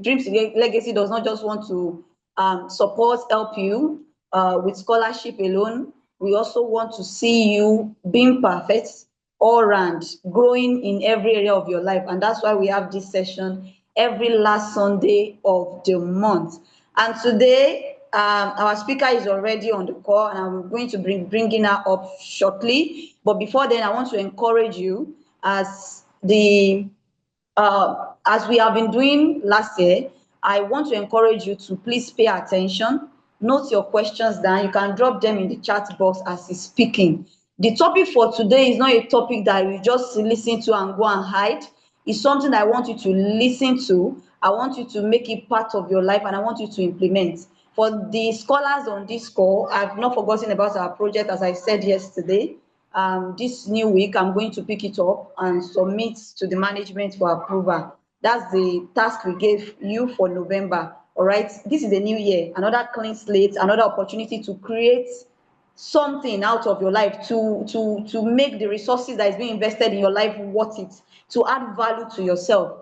Dreams Legacy does not just want to help you with scholarship alone. We also want to see you being perfect all round, growing in every area of your life. And that's why we have this session every last Sunday of the month. And today, our speaker is already on the call, and I'm going to bringing her up shortly. But before then, I want to encourage you as we have been doing last year. I want to encourage you to please pay attention, note your questions down. You can drop them in the chat box as he's speaking. The topic for today is not a topic that you just listen to and go and hide. It's something I want you to listen to. I want you to make it part of your life, and I want you to implement. For the scholars on this call, I've not forgotten about our project, as I said yesterday. This new week, I'm going to pick it up and submit to the management for approval. That's the task we gave you for November. All right. This is a new year, another clean slate, another opportunity to create something out of your life, to make the resources that is being invested in your life worth it, to add value to yourself,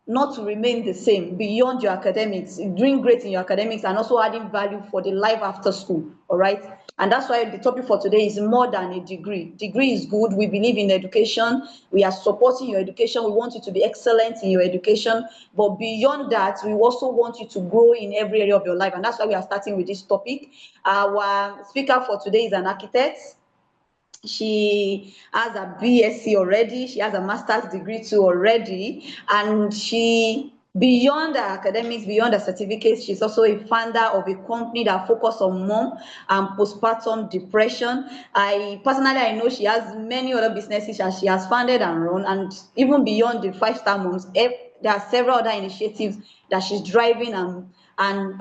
not to remain the same beyond your academics, doing great in your academics and also adding value for the life after school. All right. And that's why the topic for today is more than a degree. Degree is good. We believe in education. We are supporting your education. We want you to be excellent in your education. But beyond that, we also want you to grow in every area of your life. And that's why we are starting with this topic. Our speaker for today is an architect. She has a BSc already. She has a master's degree too already. And beyond the academics, beyond the certificates, she's also a founder of a company that focuses on mom and postpartum depression. I know she has many other businesses that she has founded and run. And even beyond the five-star moms, there are several other initiatives that she's driving and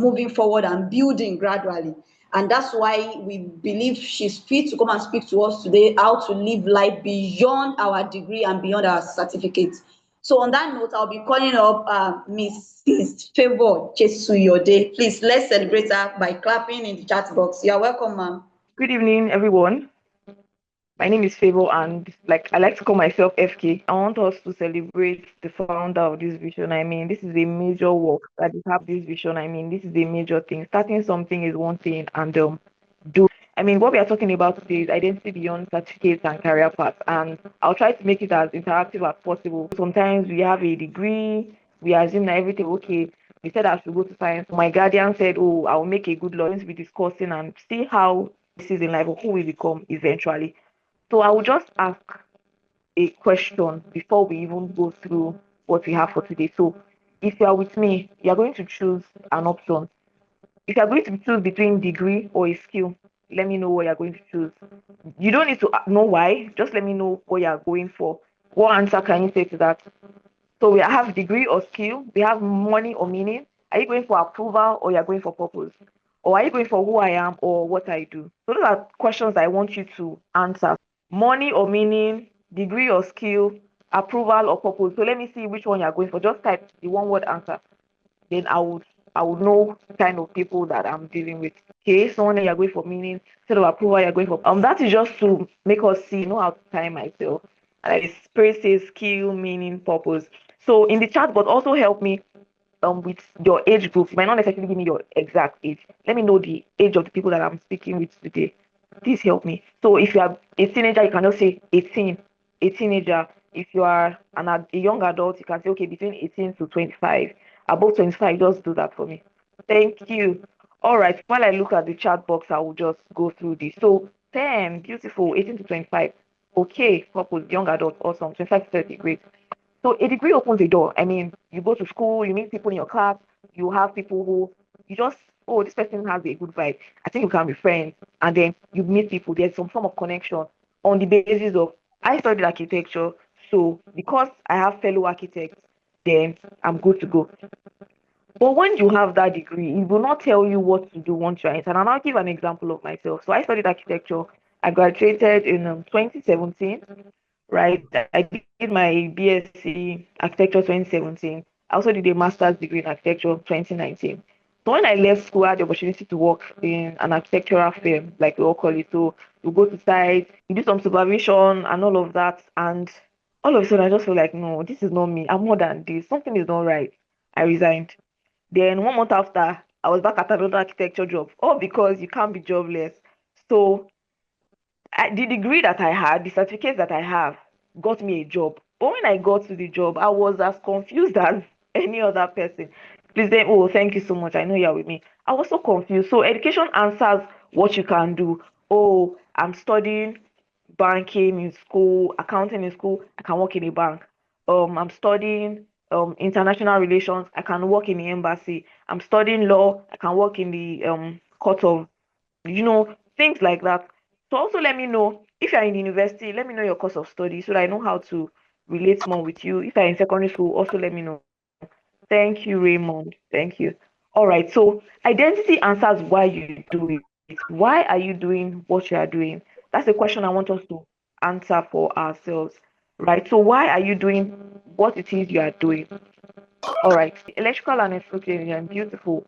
moving forward and building gradually. And that's why we believe she's fit to come and speak to us today how to live life beyond our degree and beyond our certificates. So on that note, I'll be calling up Mrs. Favour Jesuyode. Please, let's celebrate her by clapping in the chat box. You're welcome, ma'am. Good evening, everyone. My name is Favour, and I like to call myself FK. I want us to celebrate the founder of this vision. I mean, this is a major work that is have this vision. I mean, this is a major thing. Starting something is one thing, and what we are talking about today is identity beyond certificates and career paths. And I'll try to make it as interactive as possible. Sometimes we have a degree, we assume that everything okay. We said I should go to science. My guardian said, "Oh, I'll make a good law." We're discussing and see how this is in life or who we become eventually. So I will just ask a question before we even go through what we have for today. So if you are with me, you are going to choose an option. If you are going to choose between degree or a skill, let me know what you're going to choose. You don't need to know why, just let me know what you're going for. What answer can you say to that? So we have degree or skill, we have money or meaning. Are you going for approval or you're going for purpose? Or are you going for who I am or what I do? So those are questions I want you to answer. Money or meaning, degree or skill, approval or purpose. So let me see which one you're going for. Just type the one word answer. Then I would know the kind of people that I'm dealing with. Okay, so when you're going for meaning, instead of approval, you're going for that is just to make us see, how to time myself. And I spray says skill, meaning, purpose. So in the chat, but also help me with your age group. You might not necessarily give me your exact age. Let me know the age of the people that I'm speaking with today. Please help me. So if you are a teenager, you can just say 18, a teenager. If you are a young adult, you can say, okay, between 18 to 25. Above 25, just do that for me. Thank you. All right, while I look at the chat box, I will just go through this. So 10, beautiful, 18 to 25. Okay, purpose, young adult, awesome, 25 to 30, great. So a degree opens a door. I mean, you go to school, you meet people in your class, you have people who you just, oh, this person has a good vibe. I think we can be friends. And then you meet people, there's some form of connection on the basis of, I studied architecture, so because I have fellow architects, then I'm good to go. But when you have that degree, it will not tell you what to do once you're inside. And I'll give an example of myself. So I studied architecture. I graduated in 2017, right? I did my BSc architecture 2017. I also did a master's degree in architecture 2019. So when I left school, I had the opportunity to work in an architectural firm, like we all call it. So you go to site, you do some supervision and all of that. And all of a sudden, I just feel like, no, this is not me. I'm more than this. Something is not right. I resigned. Then 1 month after, I was back at another architecture job. All because you can't be jobless. So the degree that I had, the certificate that I have, got me a job. But when I got to the job, I was as confused as any other person. Please say, oh, thank you so much. I know you're with me. I was so confused. So education answers what you can do. Oh, I'm studying banking in school, accounting in school. I can work in a bank. I'm studying international relations. I can work in the embassy. I'm studying law. I can work in the court of, things like that. So also let me know if you're in university, let me know your course of study so that I know how to relate more with you. If you're in secondary school, also let me know. Thank you, Raymond. Thank you. All right. So identity answers why you do it. Why are you doing what you are doing? That's a question I want us to answer for ourselves. Right. So why are you doing what it is you are doing? All right. Electrical and electrical engineering, beautiful.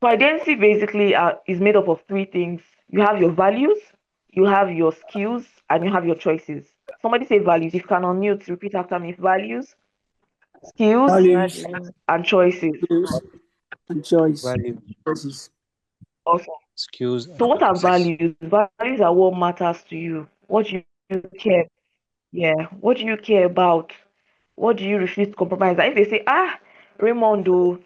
So identity basically is made up of three things. You have your values, you have your skills, and you have your choices. Somebody say values. If you can unmute, repeat after me. Values, skills, Values, Value, and choices. skills, and choice. value, Choices. Awesome. skills, So and what are choices. values? Values are what matters to you. What do you care? Yeah. What do you care about? What do you refuse to compromise? Like if they say, Raymond, are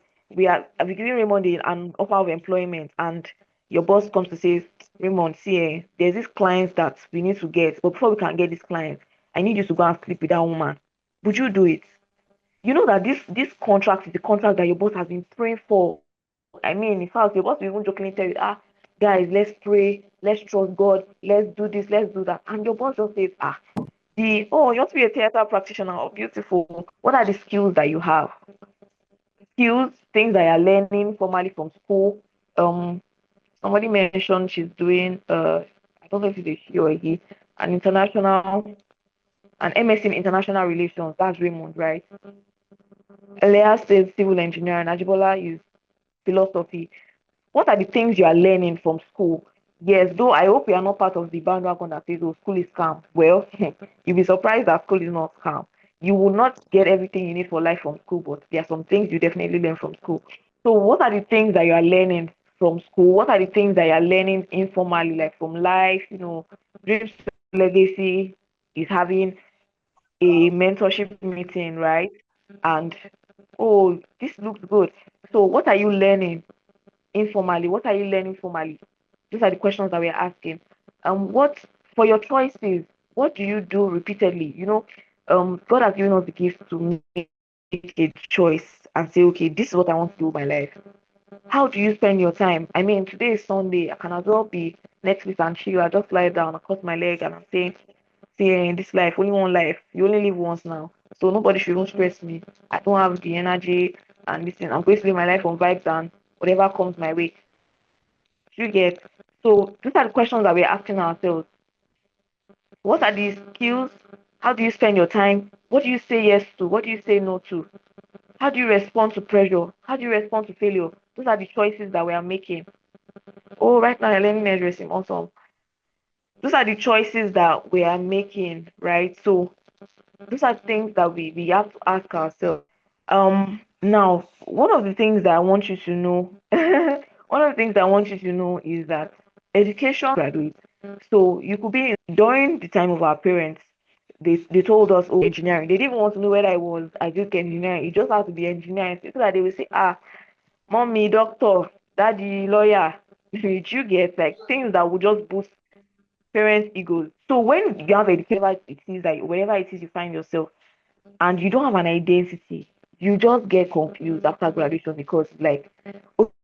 we giving Raymond an offer of employment, and your boss comes to say, Raymond, see, there's this client that we need to get, but before we can get this client, I need you to go and sleep with that woman. Would you do it? You know that this contract is the contract that your boss has been praying for. I mean, in fact, your boss will even jokingly tell you, guys, let's pray, let's trust God, let's do this, let's do that. And your boss just says, you want to be a theater practitioner. Oh, beautiful. What are the skills that you have? Skills, things that you're learning formally from school. Somebody mentioned she's doing I don't know if it's a she or a he, an MSc in international relations. That's Raymond, right? Leah says civil engineering. Ajibola is philosophy. What are the things you are learning from school? Yes, though I hope you are not part of the bandwagon that says, oh, school is scam. Well, you'll be surprised that school is not scam. You will not get everything you need for life from school, but there are some things you definitely learn from school. So what are the things that you are learning from school? What are the things that you are learning informally, like from life? Dreams Legacy is having a mentorship meeting, right? And, oh, this looks good. So what are you learning informally? What are you learning formally? These are the questions that we're asking. What for your choices? What do you do repeatedly? God has given us the gift to make a choice and say, okay, this is what I want to do with my life. How do you spend your time? I mean, today is Sunday. I can as well be Netflix and chill. I just lie down, across my leg, and I'm saying, see, in this life, only one life. You only live once now. So nobody should even stress me. I don't have the energy and listen. I'm going to live my life on vibes and whatever comes my way. You get? So these are the questions that we're asking ourselves. What are these skills? How do you spend your time? What do you say yes to? What do you say no to? How do you respond to pressure? How do you respond to failure? Those are the choices that we are making. Oh, right now you're learning hairdressing. Awesome. Those are the choices that we are making, right? So those are things that we have to ask ourselves. Now, one of the things that I want you to know, one of the things that I want you to know is that education graduates. So you could be during the time of our parents, they told us, oh, engineering. They didn't even want to know whether I did engineering. It just had to be engineering. So that they will say, mommy, doctor, daddy, lawyer. Did you get like things that would just boost parents' egos? So when you have education, wherever it is you find yourself, and you don't have an identity, you just get confused after graduation because like,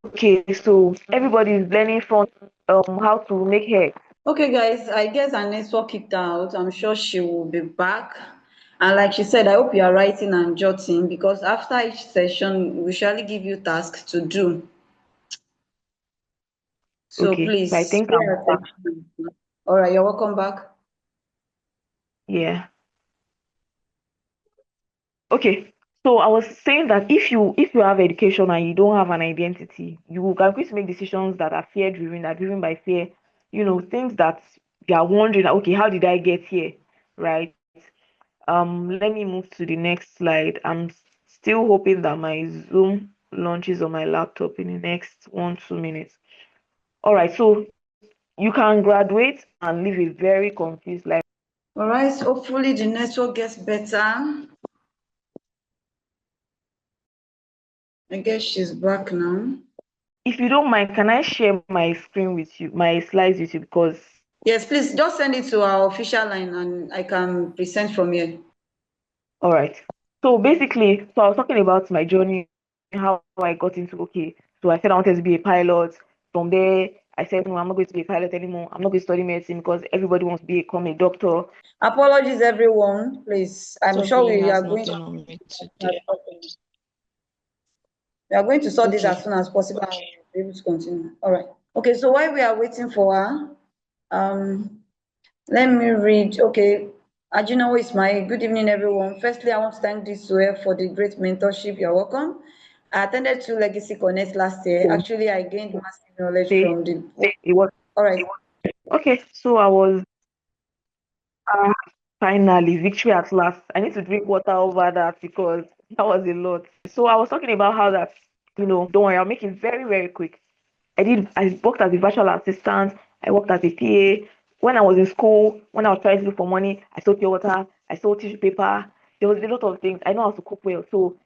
okay, so everybody is learning from how to make hair. Okay, guys, I guess our network kicked out. I'm sure she will be back. And like she said, I hope you are writing and jotting because after each session, we shall give you tasks to do. So Okay, so I please think pay I'm back. attention. All right, you're welcome back. Yeah. Okay. So I was saying that if you have education and you don't have an identity, you are going to make decisions that are fear driven, are driven by fear, things that you are wondering, okay, how did I get here? Right? Let me move to the next slide. I'm Still hoping that my Zoom launches on my laptop in the next 1-2 minutes. All right, so you can graduate and live a very confused life. All right, hopefully the network gets better. I guess she's back now. If you don't mind, can I share my screen with you, my slides with you? Because yes, please just send it to our official line and I can present from here. all right. So basically, I was talking about my journey, how I got into So I said I wanted to be a pilot. From there, I said, no, I'm not going to be a pilot anymore. I'm not going to study medicine because everybody wants to become a doctor. Apologies, everyone. Please, I'm sure we are going to. on me today. We are going to sort this as soon as possible and we'll be able to continue. All right. Okay, so while we are waiting for her, let me read. Okay, Ajinowo Ismail, good evening, everyone. Firstly, I want to thank this for the great mentorship. You're welcome. I attended 2 Legacy Connect last year. Actually, I gained massive knowledge from the. It was All right. okay. So I was finally victory at last. I need to drink water over that because that was a lot. So I was talking about how that, don't worry, I'll make it very, very quick. I worked as a virtual assistant, I worked as a PA. When I was in school, when I was trying to look for money, I sold pure water, I sold tissue paper. There was a lot of things. I know how to cook well. So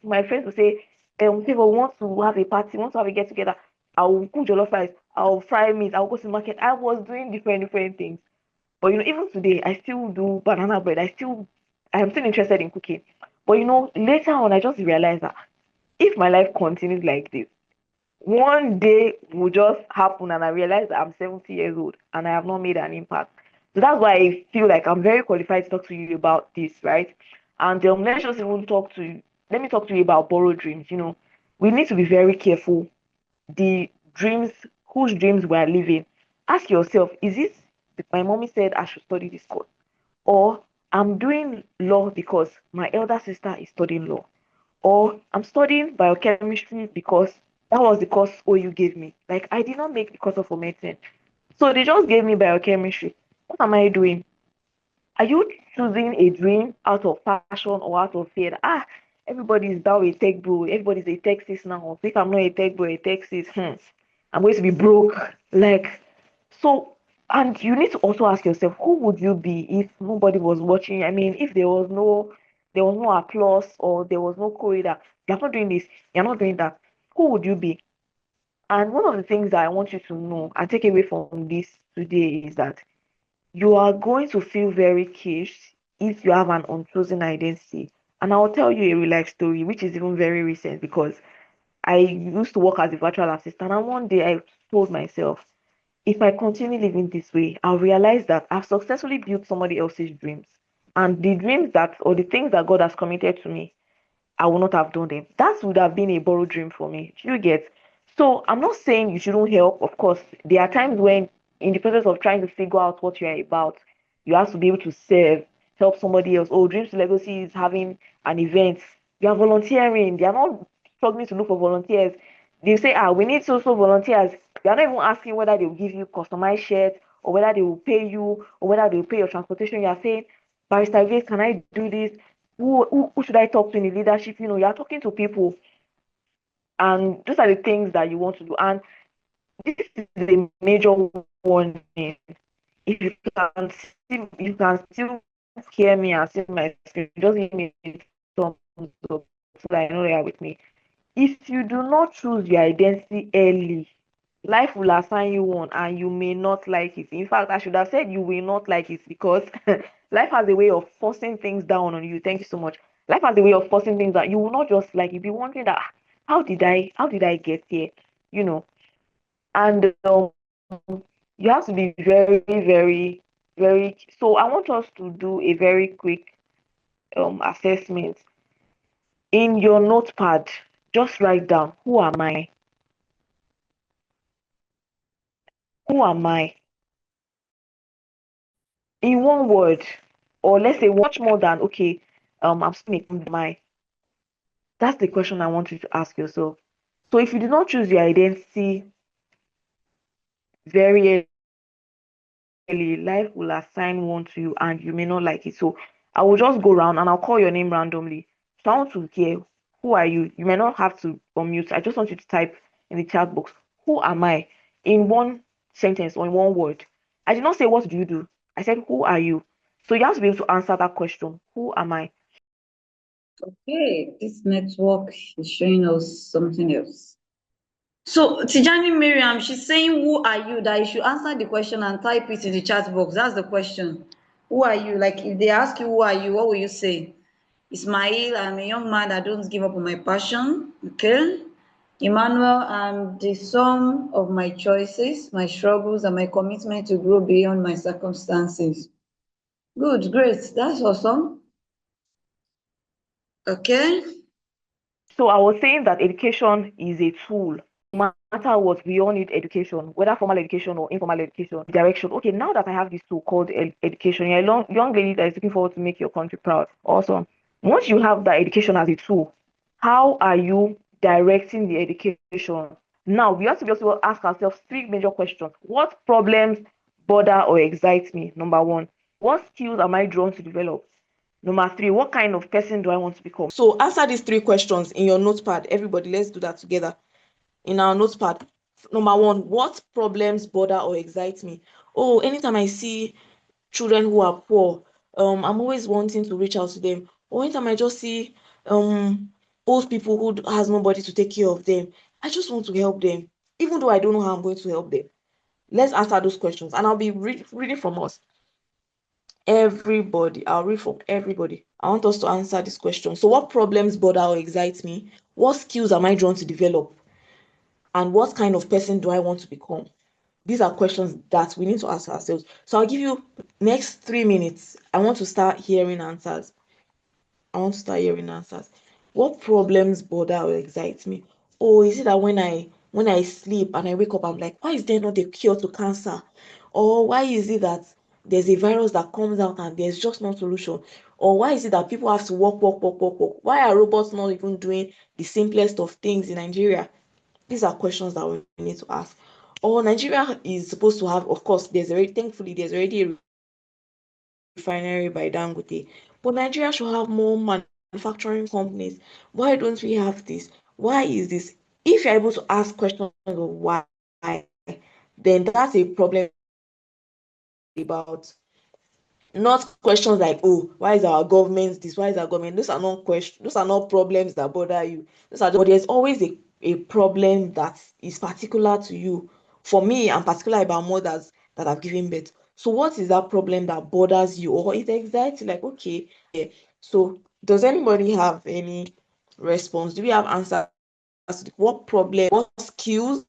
my friends would say, people want to have a party, want to have a get together. I'll cook jollof rice, I'll fry meat, I'll go to the market. I was doing different things. But even today, I still do banana bread. I am still interested in cooking. But later on, I just realized that if my life continues like this, one day will just happen and I realize that I'm 70 years old and I have not made an impact. So that's why I feel like I'm very qualified to talk to you about this, right? And let me talk to you about borrowed dreams. We need to be very careful. The dreams, whose dreams we are living. Ask yourself, is this my mommy said I should study this course? Or I'm doing law because my elder sister is studying law? Or I'm studying biochemistry because that was the course OU gave me. Like I did not make the course for medicine. So they just gave me biochemistry. What am I doing? Are you choosing a dream out of passion or out of fear? Everybody is now a tech bro. Everybody's a tech sis now. If I'm not a tech bro, a tech sis, I'm going to be broke. Like, so, and you need to also ask yourself, who would you be if nobody was watching? I mean, if there was no applause or there was no corridor, you're not doing this, you're not doing that. Who would you be? And one of the things that I want you to know and take away from this today is that you are going to feel very caged if you have an unchosen identity. And I'll tell you a real life story, which is even very recent because I used to work as a virtual assistant. And one day I told myself, if I continue living this way, I'll realize that I've successfully built somebody else's dreams. And the dreams or the things that God has committed to me, I will not have done them. That would have been a borrowed dream for me. Do you get? So I'm not saying you shouldn't help. Of course, there are times when, in the process of trying to figure out what you are about, you have to be able to serve, help somebody else. Oh, Dreams to Legacy is having an event. You are volunteering. They are not struggling to look for volunteers. They say, we need social volunteers. They are not even asking whether they will give you customized shirts or whether they will pay you or whether they will pay your transportation. You are saying, Barrister Grace, can I do this? Who should I talk to in the leadership? You're talking to people, and those are the things that you want to do. And this is a major warning. If you can still hear me and see my screen, just give me a thumbs up so that I know you are with me. If you do not choose your identity early, life will assign you one and you may not like it. In fact, I should have said you will not like it because life has a way of forcing things down on you. Thank you so much. Life has a way of forcing things that you will not just like. You'll be wondering that how did I get here? And you have to be very, very, very. So I want us to do a very quick assessment. In your notepad, just write down, who am I? Who am I? In one word, or let's say much more than okay, I'm speaking my. That's the question I want you to ask yourself. So if you do not choose your identity very early, life will assign one to you and you may not like it. So I will just go around and I'll call your name randomly. So I want to hear, who are you? You may not have to unmute. I just want you to type in the chat box, who am I? In one sentence or in one word. I did not say, what do you do? I said, who are you? So you have to be able to answer that question. Who am I? Okay, this network is showing us something else. So Tijani Miriam, she's saying, who are you? That you should answer the question and type it in the chat box. That's the question. Who are you? Like if they ask you, who are you, what will you say? Ismail, I'm a young man that don't give up on my passion. Okay. Emmanuel, I'm the sum of my choices, my struggles, and my commitment to grow beyond my circumstances. Good, great. That's awesome. Okay. So I was saying that education is a tool. No matter what, we all need education, whether formal education or informal education, direction. Okay, now that I have this tool called education, you're a young lady that is looking forward to make your country proud. Awesome. Once you have that education as a tool, how are you directing the education? Now, we have to be able to ask ourselves three major questions. What problems bother or excite me? Number one. What skills am I drawn to develop? Number three, what kind of person do I want to become? So answer these three questions in your notepad. Everybody, let's do that together. In our notepad. Number one, what problems bother or excite me? Oh, anytime I see children who are poor, I'm always wanting to reach out to them. Or anytime I just see old people who has nobody to take care of them, I just want to help them, even though I don't know how I'm going to help them. Let's answer those questions, and I'll be reading from us. Everybody, I'll read from everybody. I want us to answer this question. So, what problems bother or excite me? What skills am I drawn to develop? And what kind of person do I want to become? These are questions that we need to ask ourselves. So I'll give you next 3 minutes. I want to start hearing answers. What problems bother or excite me? Oh, is it that when I sleep and I wake up, I'm like, why is there not a cure to cancer? Or why is it that there's a virus that comes out and there's just no solution? Or why is it that people have to work, work, work, work, work? Why are robots not even doing the simplest of things in Nigeria? These are questions that we need to ask. Or Nigeria is supposed to have, of course, thankfully, there's already a refinery by Dangote. But Nigeria should have more manufacturing companies. Why don't we have this? Why is this? If you're able to ask questions of why, then that's a problem about not questions like, oh, why is our government this? Why is our government? Those are not questions, those are not problems that bother you. But there's always a problem that is particular to you. For me, I'm particular about mothers that have given birth. So what is that problem that bothers you? Or it excites you, like, okay, yeah. So does anybody have any response? Do we have answers? What problem, what skills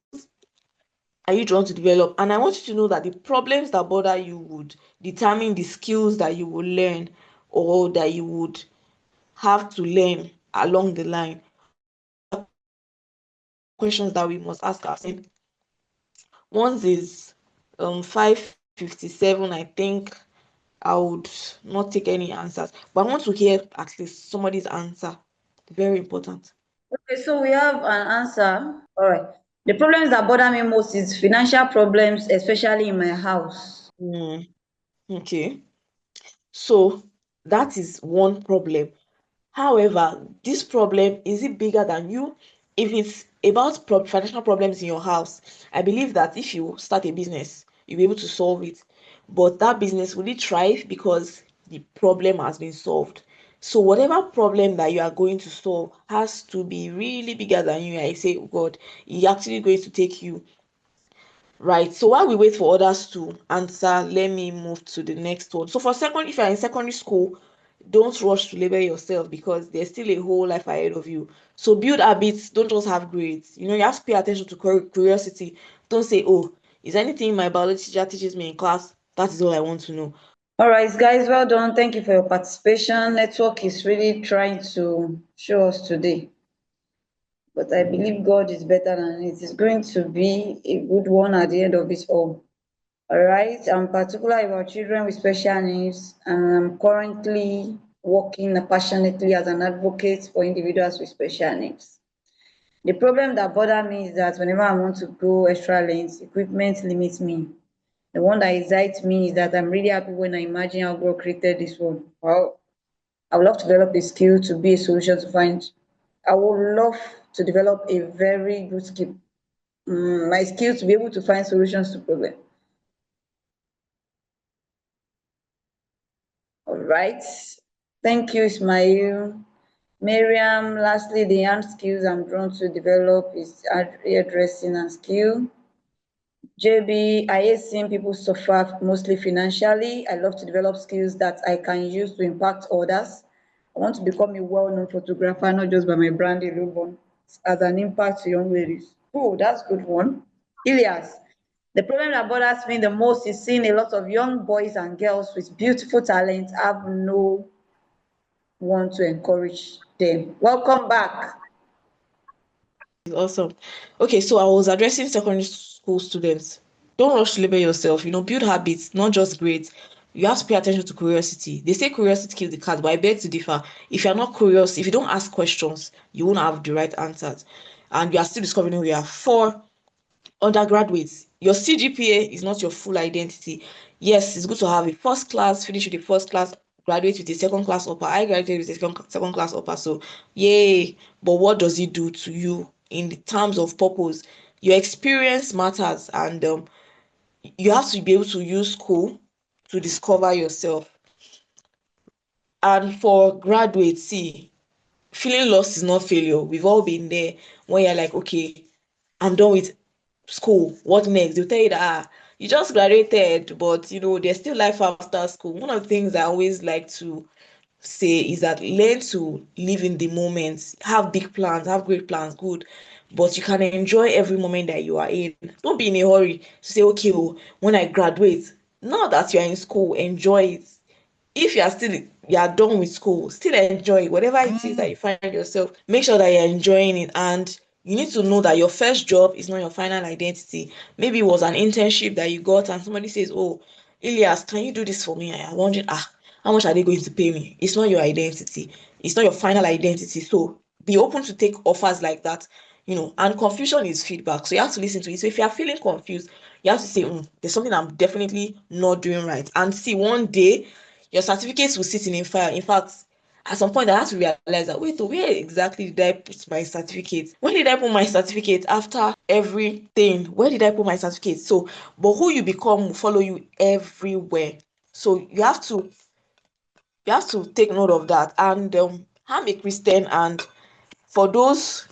are you drawn to develop? And I want you to know that the problems that bother you would determine the skills that you will learn or that you would have to learn along the line. Questions that we must ask ourselves. Once is 5:57. I think I would not take any answers, but I want to hear at least somebody's answer. Very important. Okay, so we have an answer. All right. The problems that bother me most is financial problems, especially in my house. Okay. So that is one problem. However, this problem, is it bigger than you? If it's about financial problems in your house, I believe that if you start a business, you'll be able to solve it. But that business will it thrive because the problem has been solved. So whatever problem that you are going to solve has to be really bigger than you. I say, oh God, it's actually going to take you. Right. So while we wait for others to answer, let me move to the next one. So if you're in secondary school, don't rush to label yourself because there's still a whole life ahead of you. So build habits, don't just have grades. You have to pay attention to curiosity. Don't say, oh, is anything my biology teacher teaches me in class? That is all I want to know. All right, guys, well done. Thank you for your participation. Network is really trying to show us today. But I believe God is better than it. It's going to be a good one at the end of it all. All right, I'm particular about children with special needs, and I'm currently working passionately as an advocate for individuals with special needs. The problem that bothers me is that whenever I want to go extra lengths, equipment limits me. The one that excites me is that I'm really happy when I imagine how God created this world. Wow, I would love to develop a skill to be a solution to find I would love to develop a very good skill. My skill to be able to find solutions to problems. All right. Thank you, Ismail. Miriam, lastly, the hand skills I'm drawn to develop is hairdressing and skill. JB, I hate seeing people suffer mostly financially. I love to develop skills that I can use to impact others. I want to become a well-known photographer, not just by my brand alone, but as an impact to young ladies. Oh, that's a good one. Ilias, the problem that bothers me the most is seeing a lot of young boys and girls with beautiful talent have no one to encourage them. Welcome back. Awesome. Okay, so I was addressing secondary school students. Don't rush to label yourself, build habits, not just grades. You have to pay attention to curiosity. They say curiosity kills the cat, but I beg to differ. If you're not curious, if you don't ask questions, you won't have the right answers. And you are still discovering who you are. For undergraduates, your CGPA is not your full identity. Yes, it's good to have a first class, finish with a first class, graduate with a second class upper. I graduated with a second class upper, so yay. But what does it do to you in the terms of purpose? Your experience matters, and you have to be able to use school to discover yourself. And for graduates, see, feeling lost is not failure. We've all been there when you're like, okay, I'm done with school. What next? They'll tell you that you just graduated, but there's still life after school. One of the things I always like to say is that learn to live in the moment. Have big plans, have great plans, good. But you can enjoy every moment that you are in. Don't be in a hurry to say, okay, oh, when I graduate, now that you're in school, enjoy it. If you are done with school, still enjoy whatever it is that you find yourself. Make sure that you're enjoying it, and you need to know that your first job is not your final identity. Maybe it was an internship that you got and somebody says, oh, Ilias, can you do this for me? I am wondering, how much are they going to pay me? It's not your identity. It's not your final identity. So be open to take offers like that. And confusion is feedback. So you have to listen to it. So if you are feeling confused, you have to say, there's something I'm definitely not doing right. And see, one day your certificates will sit in a file. In fact, at some point I have to realize that, wait, where exactly did I put my certificate? When did I put my certificate after everything? Where did I put my certificate? So, but who you become will follow you everywhere. So you have to take note of that. And I'm a Christian, and for those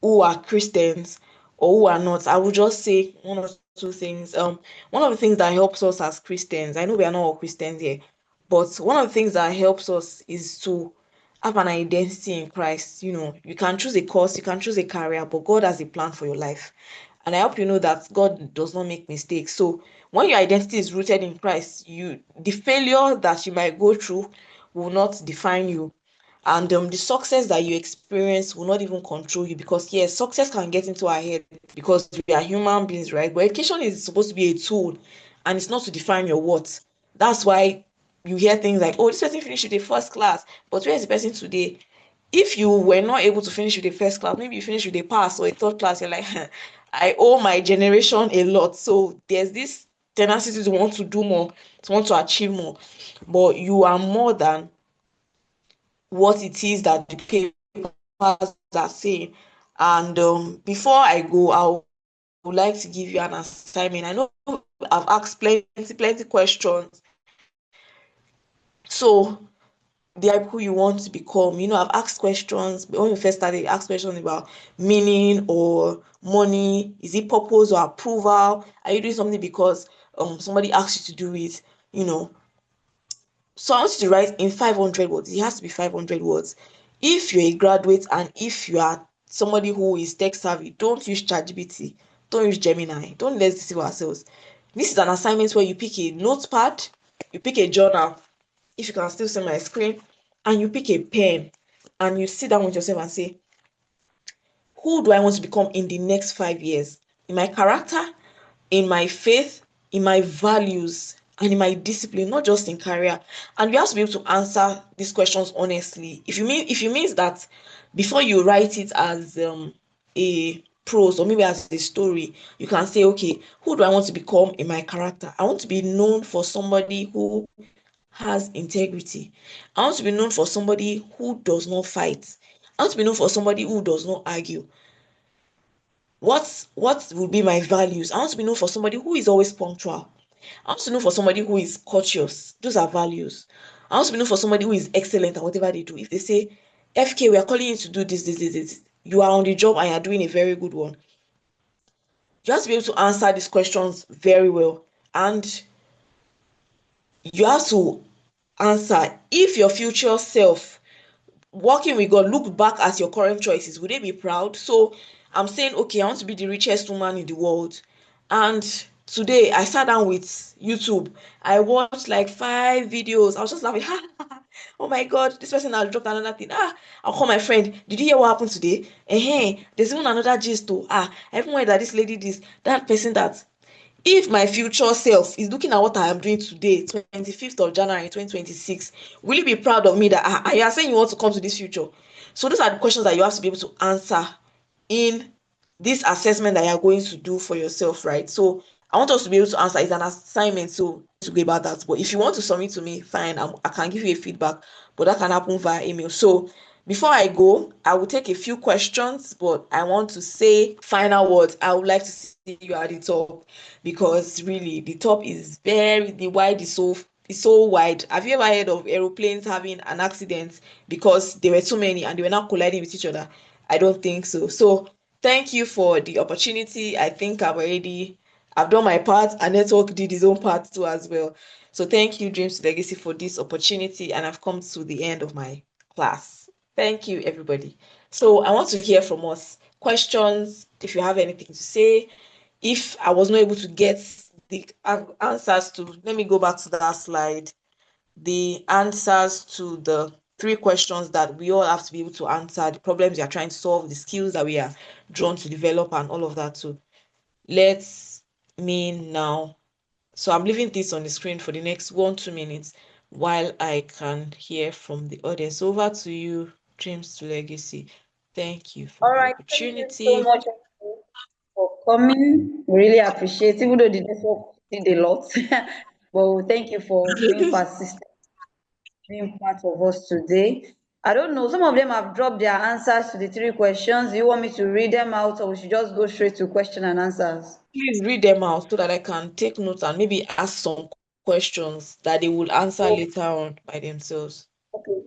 who are Christians or who are not, I will just say one or two things. One of the things that helps us as Christians, I know we are not all Christians here, but one of the things that helps us is to have an identity in Christ. You can choose a course, you can choose a career, but God has a plan for your life. And I hope you know that God does not make mistakes. So when your identity is rooted in Christ, the failure that you might go through will not define you, and the success that you experience will not even control you, because yes, success can get into our head because we are human beings, right? But education is supposed to be a tool, and it's not to define your worth. That's why you hear things like, oh, this person finished with a first class, but where is the person today? If you were not able to finish with a first class, maybe you finished with a pass or a third class, you're like, I owe my generation a lot. So there's this tenacity to want to do more, to want to achieve more, but you are more than what it is that the papers are saying. And before I go, would like to give you an assignment. I know I've asked plenty questions. So the type who you want to become. I've asked questions when we first started. Asked questions about meaning or money. Is it purpose or approval? Are you doing something because somebody asked you to do it? You know, So I want you to write in 500 words. It has to be 500 words. If you're a graduate and if you are somebody who is tech savvy, don't use ChatGPT. Don't use Gemini. Don't let's deceive ourselves. This is an assignment where you pick a notepad, you pick a journal, if you can still see my screen, and you pick a pen and you sit down with yourself and say, who do I want to become in the next 5 years? In my character, in my faith, in my values, and in my discipline, not just in career. And you have to be able to answer these questions honestly. If you mean that before you write it as a prose or maybe as a story, you can say, okay, who do I want to become in my character? I want to be known for somebody who has integrity. I want to be known for somebody who does not fight. I want to be known for somebody who does not argue. What would be my values? I want to be known for somebody who is always punctual. I want to be known for somebody who is courteous. Those are values. I want to be known for somebody who is excellent at whatever they do. If they say, FK, we are calling you to do this, you are on the job and you are doing a very good one. You have to be able to answer these questions very well. And you have to answer if your future self working with God look back at your current choices, would they be proud? So I'm saying, okay, I want to be the richest woman in the world. And today I sat down with YouTube. I watched like 5 videos. I was just laughing. Oh my God, this person has dropped another thing. I'll call my friend. Did you hear what happened today? There's even another gist too. I even heard that this lady, that person that if my future self is looking at what I am doing today, 25th of January 2026, will you be proud of me that you are saying you want to come to this future? So those are the questions that you have to be able to answer in this assessment that you're going to do for yourself, right? So I want us to be able to answer. It's an assignment, so to go about that. But if you want to submit to me, fine, I can give you a feedback, but that can happen via email. So before I go, I will take a few questions, but I want to say final words. I would like to see you at the top because really the top is the wide is so wide. Have you ever heard of aeroplanes having an accident because there were too many and they were not colliding with each other? I don't think so. So thank you for the opportunity. I think I've done my part and Network did his own part too as well. So thank you, Dreams Legacy, for this opportunity. And I've come to the end of my class. Thank you, everybody. So I want to hear from us. Questions, if you have anything to say. If I was not able to get the answers to, let me go back to that slide. The answers to the 3 questions that we all have to be able to answer, the problems you are trying to solve, the skills that we are drawn to develop, and all of that too. Let's me now. So I'm leaving this on the screen for the next 1-2 minutes while I can hear from the audience. Over to you, Dreams to Legacy. Thank you for All the right, thank you so opportunity. much for coming. We really appreciate it, even though the network did a lot. But thank you for being persistent, being part of us today. I don't know, some of them have dropped their answers to the 3 questions. Do you want me to read them out, or we should just go straight to question and answers? Please read them out so that I can take notes and maybe ask some questions that they will answer Oh, later on by themselves. okay.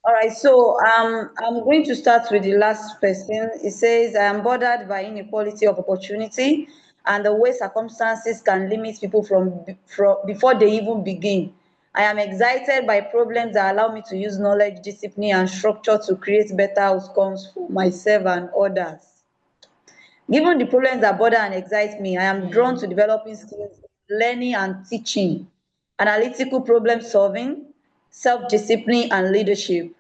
All right, so I'm going to start with the last person. It says, I am bothered by inequality of opportunity and the way circumstances can limit people from before they even begin. I am excited by problems that allow me to use knowledge, discipline, and structure to create better outcomes for myself and others. Given the problems that bother and excite me, I am drawn to developing skills, learning and teaching, analytical problem solving, self-discipline, and leadership.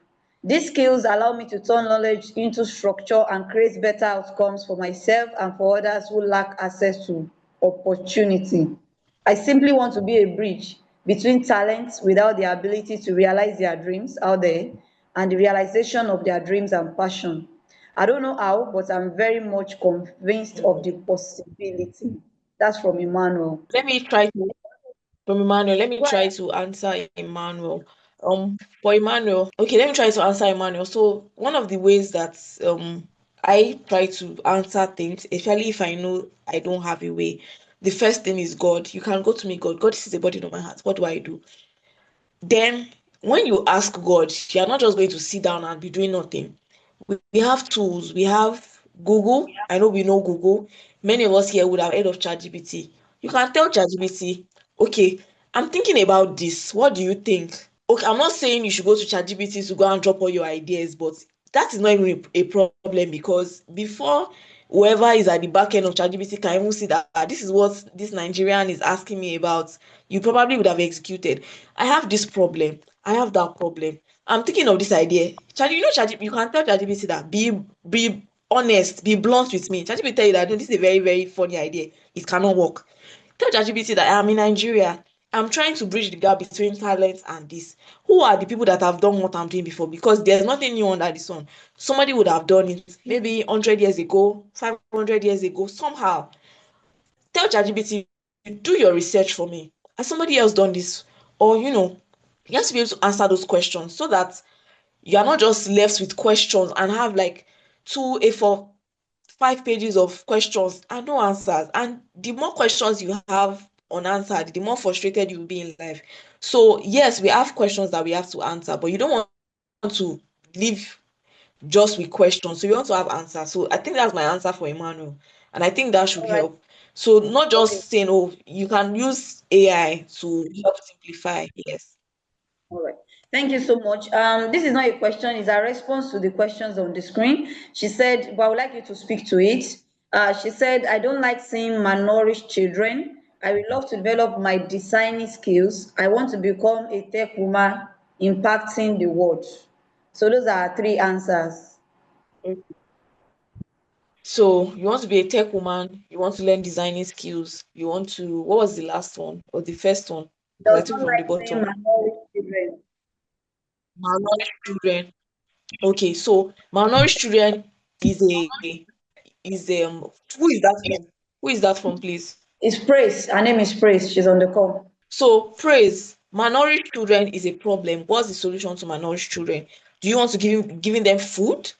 These skills allow me to turn knowledge into structure and create better outcomes for myself and for others who lack access to opportunity. I simply want to be a bridge between talents without the ability to realize their dreams out there and the realization of their dreams and passion. I don't know how, but I'm very much convinced of the possibility. That's from Emmanuel. Let me try to From Emmanuel, let me Go try ahead. to answer Emmanuel. For Emmanuel, okay, let me try to answer Emmanuel. So one of the ways that I try to answer things, especially if I know I don't have a way, the first thing is God. You can go to me, God. God, this is a burden on my heart. What do I do? Then when you ask God, you're not just going to sit down and be doing nothing. We have tools. We have Google. I know we know Google. Many of us here would have heard of ChatGPT. You can tell ChatGPT, okay, I'm thinking about this. What do you think? Okay, I'm not saying you should go to ChatGPT to go and drop all your ideas, but that is not even a problem because before whoever is at the back end of ChatGPT can even see that this is what this Nigerian is asking me about, you probably would have executed. I have this problem. I have that problem. I'm thinking of this idea. ChatGPT, you can tell ChatGPT that be honest, be blunt with me. ChatGPT tell you that, "No, this is a very, very funny idea. It cannot work." Tell ChatGPT that I'm in Nigeria. I'm trying to bridge the gap between talent and this. Who are the people that have done what I'm doing before? Because there's nothing new under the sun. Somebody would have done it maybe 100 years ago, 500 years ago, somehow. Tell ChatGPT, do your research for me. Has somebody else done this? Or, you have to be able to answer those questions so that you are not just left with questions and have like 2 A4, 5 pages of questions and no answers. And the more questions you have unanswered, the more frustrated you'll be in life. So yes, we have questions that we have to answer, but you don't want to live just with questions. So you want to have answers. So I think that's my answer for Emmanuel. And I think that should All right. help. So not Okay. just saying, oh, you can use AI to help simplify. Yes. All right. Thank you so much. This is not a question, it's a response to the questions on the screen. She said, but I would like you to speak to it. She said, I don't like seeing malnourished children. I would love to develop my designing skills. I want to become a tech woman impacting the world. So those are three answers. So you want to be a tech woman, you want to learn designing skills, you want to, what was the last one or the first one? Because Does I took it not from the like seeing bottom. malnourished children. Malnourished children. Okay, so malnourished children is a is who is that from? Who is that from, please? It's Praise. Her name is Praise. She's on the call. So praise malnourished children is a problem. What's the solution to malnourished children? Do you want to giving them food,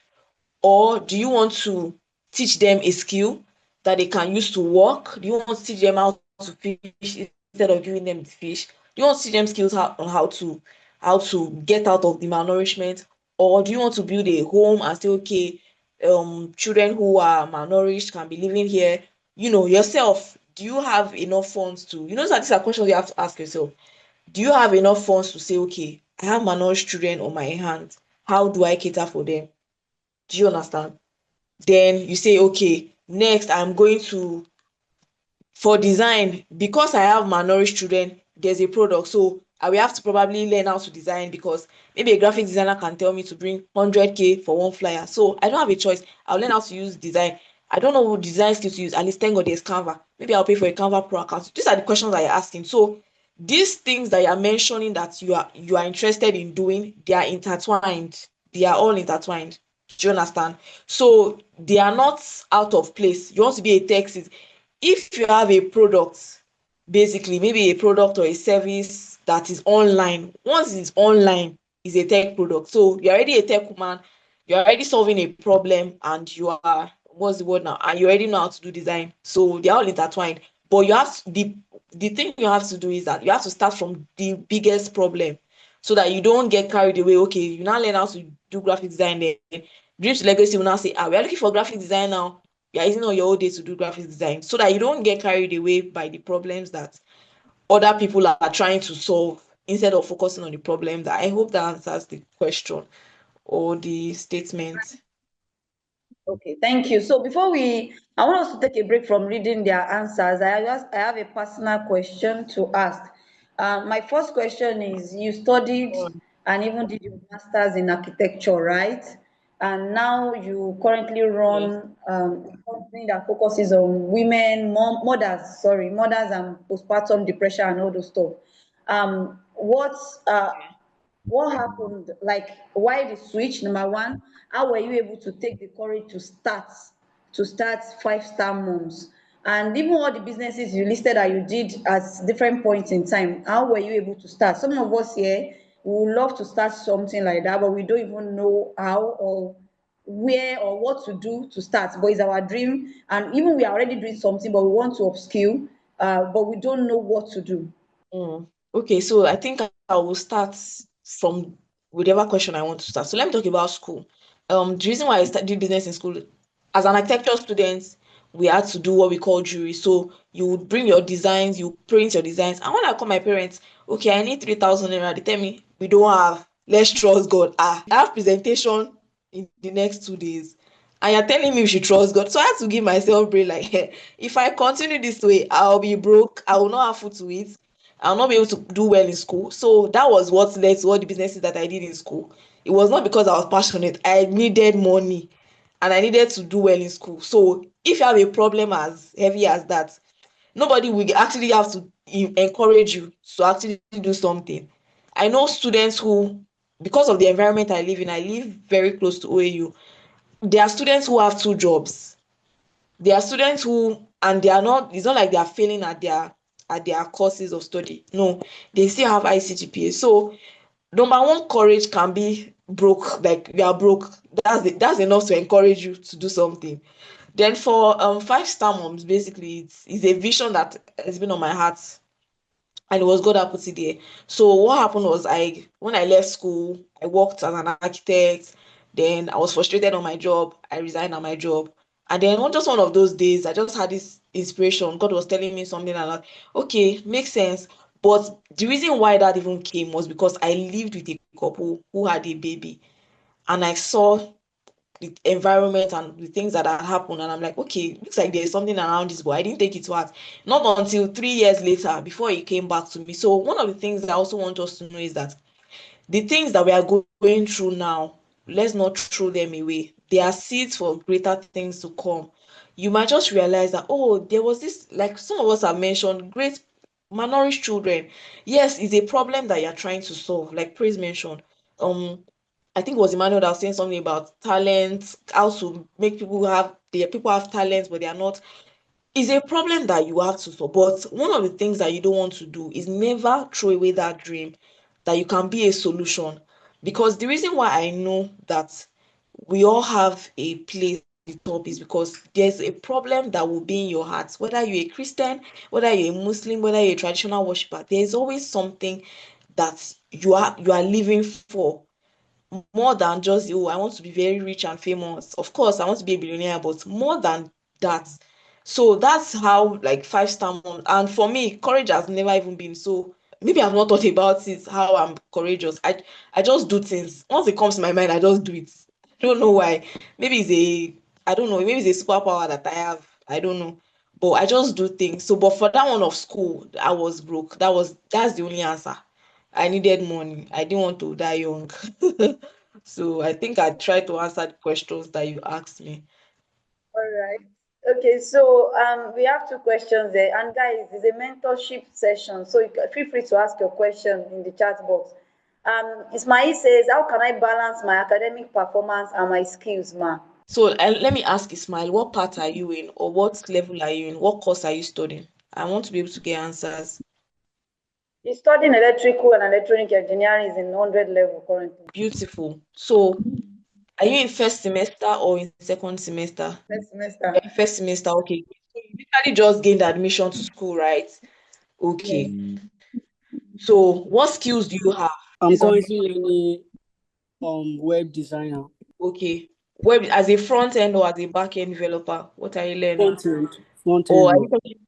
or do you want to teach them a skill that they can use to work? Do you want to teach them how to fish instead of giving them the fish? Do you want to teach them skills on how to get out of the malnourishment? Or do you want to build a home and say, okay, children who are malnourished can be living here? Yourself, do you have enough funds to, that these are questions you have to ask yourself. Do you have enough funds to say, okay, I have malnourished children on my hands. How do I cater for them? Do you understand? Then you say, okay, next I'm going to, for design, because I have malnourished children, there's a product. So I will have to probably learn how to design, because maybe a graphic designer can tell me to bring 100K for one flyer. So I don't have a choice. I'll learn how to use design. I don't know what design skills to use. At least thank God there's Canva. Maybe I'll pay for a Canva Pro account. These are the questions that you're asking. So these things that you're mentioning that you are interested in doing, they are intertwined. They are all intertwined. Do you understand? So they are not out of place. You want to be a tech, if you have a product, basically maybe a product or a service that is online, once it's online, is a tech product. So you're already a tech woman, you're already solving a problem, and you are, what's the word now, and you already know how to do design. So they're all intertwined. But the thing you have to do is that you have to start from the biggest problem, so that you don't get carried away. Okay, you now learn how to do graphic design, then dreams to legacy will now say, we're looking for graphic design now. You're using all your whole day to do graphic design, so that you don't get carried away by the problems that other people are trying to solve, instead of focusing on the problem. That I hope that answers the question or the statement. Okay, thank you. So I want us to take a break from reading their answers. I have a personal question to ask. My first question is, you studied and even did your master's in architecture, right? And now you currently Yes. run a company that focuses on mothers and postpartum depression and all those stuff. Um, what's uh, what happened? Like, why the switch? Number one, how were you able to take the courage to start Five-Star Moms? And even all the businesses you listed that you did at different points in time, how were you able to start? Some of us here, we would love to start something like that, but we don't even know how or where or what to do to start. But it's our dream, and even we are already doing something, but we want to upskill, but we don't know what to do. Okay, so I think I will start from whatever question I want to start. So let me talk about school. The reason why I did business in school, as an architecture student, we had to do what we call jury. So you would bring your designs, you print your designs, and when I call my parents, okay, I need 3,000 naira. They tell me we don't have. Let's trust God. I have presentation in the next 2 days, and you're telling me we should trust God. So I had to give myself brain like, if I continue this way, I'll be broke. I will not have food to eat. I'll not be able to do well in school. So that was what led to all the businesses that I did in school. It was not because I was passionate. I needed money and I needed to do well in school. So if you have a problem as heavy as that, nobody will actually have to encourage you to actually do something. I know students who, because of the environment I live in, I live very close to OAU. There are students who have two jobs. There are students who, and they are not, it's not like they are failing at their courses of study. No, they still have ICGPA. So number one, courage can be broke, like you are broke. That's enough to encourage you to do something. Then for 5 star moms, basically it's a vision that has been on my heart, and it was God that put it there. So what happened was, when I left school, I worked as an architect. Then I was frustrated on my job. I resigned on my job. And then just one of those days, I just had this inspiration. God was telling me something and like, okay, makes sense. But the reason why that even came was because I lived with a couple who had a baby, and I saw the environment and the things that had happened, and I'm like, okay, looks like there's something around this, but I didn't take it to heart. Not until 3 years later before he came back to me. So one of the things I also want us to know is that the things that we are going through now, let's not throw them away. They are seeds for greater things to come. You might just realize that, oh, there was this, like some of us have mentioned, great malnourished children. Yes, it's a problem that you're trying to solve, like Praise mentioned. I think it was Emmanuel that was saying something about talent, how to make people have talent, but they are not. Is a problem that you have to solve. But one of the things that you don't want to do is never throw away that dream that you can be a solution. Because the reason why I know that we all have a place at the top is because there's a problem that will be in your heart. Whether you're a Christian, whether you're a Muslim, whether you're a traditional worshiper, there's always something that you are living for, more than just, oh, I want to be very rich and famous. Of course, I want to be a billionaire, but more than that. So that's how, like, 5 star mom. And for me, courage has never even been so. Maybe I've not thought about it how I'm courageous. I just do things. Once it comes to my mind, I just do it. I don't know why. Maybe I don't know, maybe it's a superpower that I have. I don't know. But I just do things. So, but for that one of school, I was broke. That's the only answer. I needed money. I didn't want to die young. So I think I tried to answer the questions that you asked me. All right. Okay, so we have two questions there, and guys, it's a mentorship session, so feel free to ask your question in the chat box. Ismail says, "How can I balance my academic performance and my skills, ma?" So let me ask Ismail, what part are you in, or what level are you in? What course are you studying? I want to be able to get answers. He's studying electrical and electronic engineering. Is in 100 level currently. Beautiful. So are you in first semester or in second semester? Next You're semester. in first semester, okay. So you literally just gained admission to school, right? Yes. Okay. So what skills do you have I'm based on currently learning web designer. okay. Web as a front end or as a back end developer? What are you learning? Front end. Front Or end are you work. talking